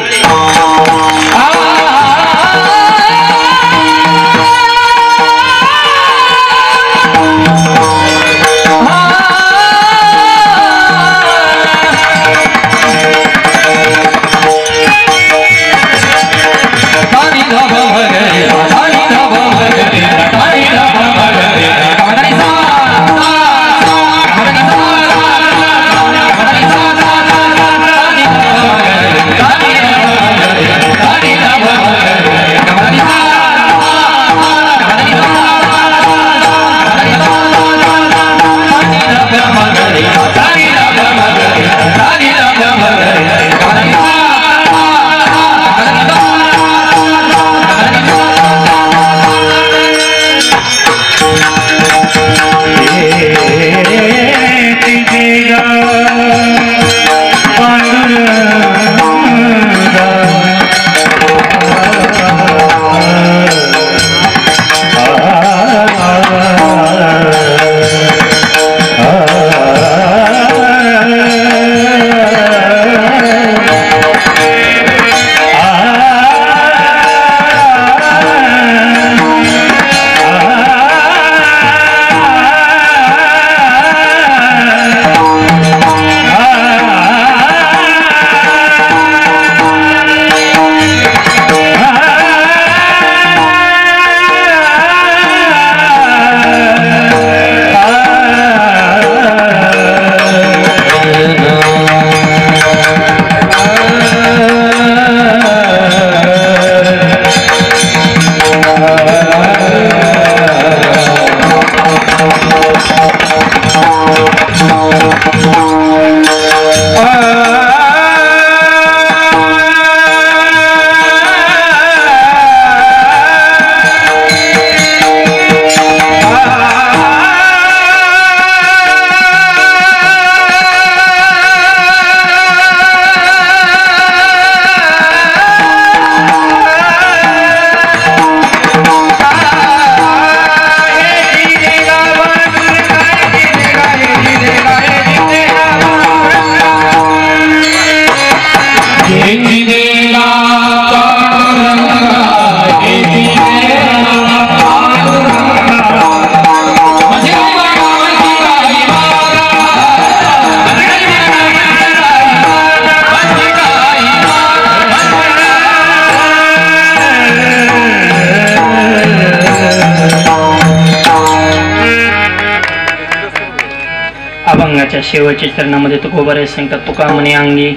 अभंगाच्या शेवटच्या चरणामध्ये तुकोबारे सांगतात तुका म्हणे अंगी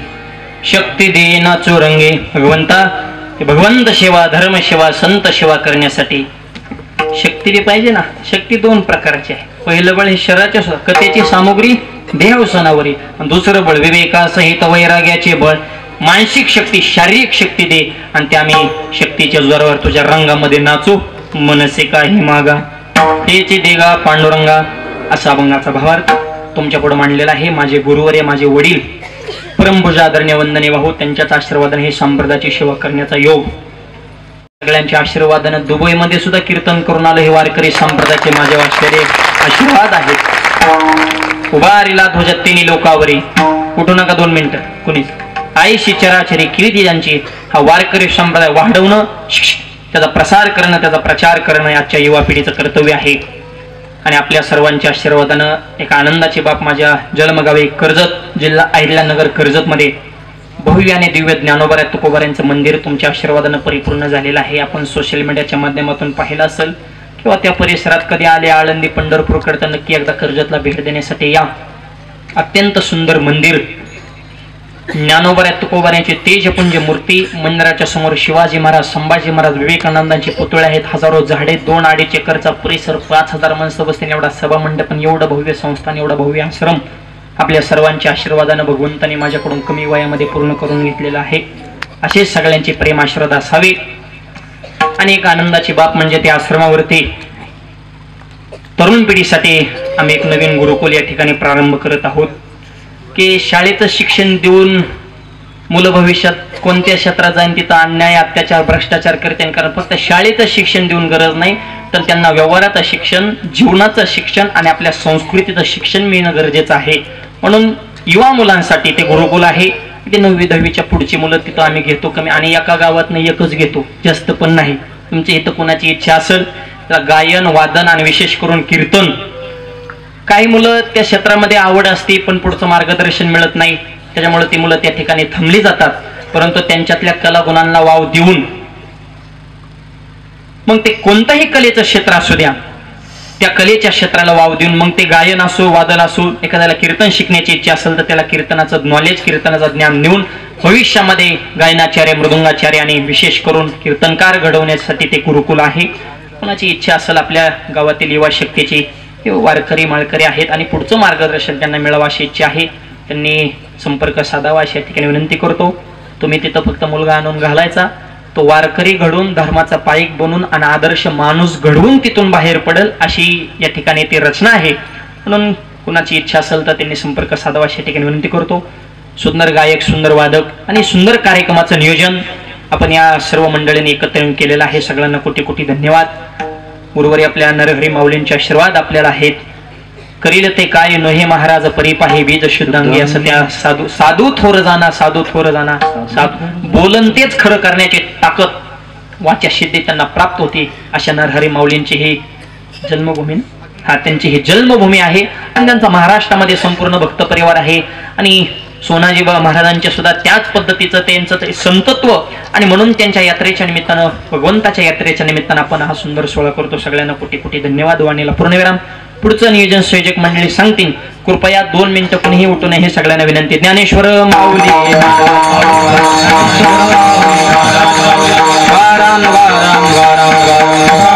शक्ती दे नाचो रंगे भगवंता भगवंत सेवा धर्म सेवा संत सेवा करण्यासाठी शक्ती बी पाहिजे ना. शक्ती दोन प्रकारची आहे. पहिलं बळ हे शरीराच्या कथेची सामुग्री देहवसनावरी, दुसरं बळ विवेकासहित वैराग्याचे बळ मानसिक शक्ती शारीरिक शक्ती दे आणि त्या आम्ही शक्तीच्या जोरावर तुझ्या रंगामध्ये नाचू मनसे काही मागा हेचे देगा पांडुरंगा असा अभंगाचा भावार्थ तुमच्या पुढे मांडलेला आहे. माझे गुरुवर्य माझे वडील परमपूजा आदरणीय वंदनीय भाऊ त्यांच्याच आशीर्वादाने हे संप्रदायाची सेवा करण्याचा योग सगळ्यांच्या आशीर्वादाने दुबईमध्ये सुद्धा कीर्तन करून आलो. हे वारकरी संप्रदायाचे माझे वाचलेले आशीर्वाद आहेत. उभारिला ध्वज तिन्ही लोकावरी उठू नका 2 मिनिटं कुणीच आईशी चराचरी कीर्ती ज्यांची हा वारकरी संप्रदाय वाढवणं त्याचा प्रसार करणं त्याचा प्रचार करणं आजच्या युवा पिढीचं कर्तव्य आहे. आणि आपल्या सर्वांच्या आशीर्वादानं एक आनंदाची बाब माझ्या जन्मगावी कर्जत जिल्हा अहिल्यानगर कर्जतमध्ये भव्य आणि दिव्य ज्ञानोबा तुकोबाऱ्यांचं मंदिर तुमच्या आशीर्वादानं परिपूर्ण झालेलं आहे. आपण सोशल मीडियाच्या माध्यमातून पाहिलं असेल किंवा त्या परिसरात कधी आले आळंदी पंढरपूरकडे तर नक्की एकदा कर्जतला भेट देण्यासाठी या. अत्यंत सुंदर मंदिर ज्ञानोबा तुकोबाऱ्यांची तेजपुंज मूर्ती मंदिराच्या समोर शिवाजी महाराज संभाजी महाराज विवेकानंदांचे पुतळे आहेत. हजारो झाडे 2-2.5 एकरचा परिसर 5000 माणसं बसतील एवढा सभा मंडपन एवढं भव्य संस्थान एवढा भव्य आश्रम आपल्या सर्वांच्या आशीर्वादानं भगवंताने माझ्याकडून कमी वयामध्ये पूर्ण करून घेतलेला आहे. असे सगळ्यांचे प्रेम आशीर्वाद असावे. आणि एक आनंदाची बाब म्हणजे त्या आश्रमावरती तरुण पिढीसाठी आम्ही एक नवीन गुरुकुल या ठिकाणी प्रारंभ करत आहोत की शाळेचं शिक्षण देऊन मुलं भविष्यात कोणत्या क्षेत्रात जाईन तिथं अन्याय अत्याचार भ्रष्टाचार करते, कारण फक्त शाळेचं शिक्षण देऊन गरज नाही तर त्यांना व्यवहाराचं शिक्षण, जीवनाचं शिक्षण आणि आपल्या संस्कृतीचं शिक्षण मिळणं गरजेचं आहे. म्हणून युवा मुलांसाठी ते गुरुकुल आहे. ते 9वी 10वीच्या पुढची मुलं तिथं आम्ही घेतो कमी, आणि एका गावात नाही एकच घेतो, जास्त पण नाही. तुमच्या इथं कोणाची इच्छा असेल तर गायन वादन आणि विशेष करून कीर्तन, काही मुलं त्या क्षेत्रामध्ये आवड असते पण पुढचं मार्गदर्शन मिळत नाही, त्याच्यामुळे ती मुलं त्या ठिकाणी थांबली जातात. परंतु त्यांच्यातल्या कलागुणांना वाव देऊन मग ते कोणतंही कलेचं क्षेत्र असू द्या, त्या कलेच्या क्षेत्राला वाव देऊन मग ते गायन असो वादन असो, एखाद्याला कीर्तन शिकण्याची इच्छा असेल तर त्याला कीर्तनाचं नॉलेज, कीर्तनाचं ज्ञान देऊन भविष्यामध्ये गायनाचार्य, मृदुंगाचार्य आणि विशेष करून कीर्तनकार घडवण्यासाठी ते गुरुकुल आहे. कोणाची इच्छा असेल आपल्या गावातील युवा शक्तीची, वारकरी माळकरी आहेत आणि पुढचं मार्गदर्शन त्यांना मिळावं अशी इच्छा आहे, त्यांनी संपर्क साधावा अशा ठिकाणी विनंती करतो. तुम्ही तिथं फक्त मुलगा आणून घालायचा, तो वारकरी घडून धर्माचा पाईक बनून आणि आदर्श माणूस घडवून तिथून बाहेर पडेल अशी या ठिकाणी ती रचना आहे. म्हणून कुणाची इच्छा असेल तर त्यांनी संपर्क साधावा अशा ठिकाणी विनंती करतो. सुंदर गायक, सुंदर वादक आणि सुंदर कार्यक्रमाचं नियोजन आपण या सर्व मंडळींनी एकत्र येऊन केलेलं आहे. सगळ्यांना कोटी कोटी धन्यवाद. गुरुवारी आपल्या नरहरी माऊलींचे आशीर्वाद आपल्याला आहेत. करील ते काय नोहे महाराज परिपाहे बीज शुद्धांगी, असं त्या साधू थोर जाना, साधू थोर जाना, साधू बोलन तेच खरं करण्याची ताकद वाच्या सिद्धी त्यांना प्राप्त होती. अशा नरहरी माऊलींची ही जन्मभूमी, त्यांची ही जन्मभूमी आहे आणि त्यांचा महाराष्ट्रामध्ये संपूर्ण भक्त परिवार आहे. आणि सोनाजी महाराजांच्या सुद्धा त्याच पद्धतीचं त्यांचं संतत्व, आणि म्हणून त्यांच्या यात्रेच्या निमित्तानं, भगवंताच्या यात्रेच्या निमित्तानं आपण हा सुंदर सोहळा करतो. सगळ्यांना कोटी कोटी धन्यवाद. वाणीला पूर्णविराम. पुढचं नियोजन संयोजक मंडळी सांगतील. कृपया 2 मिनिटं कुणीही उठू नये हे सगळ्यांना विनंती. ज्ञानेश्वर माऊली वाराम वाराम वाराम वाराम.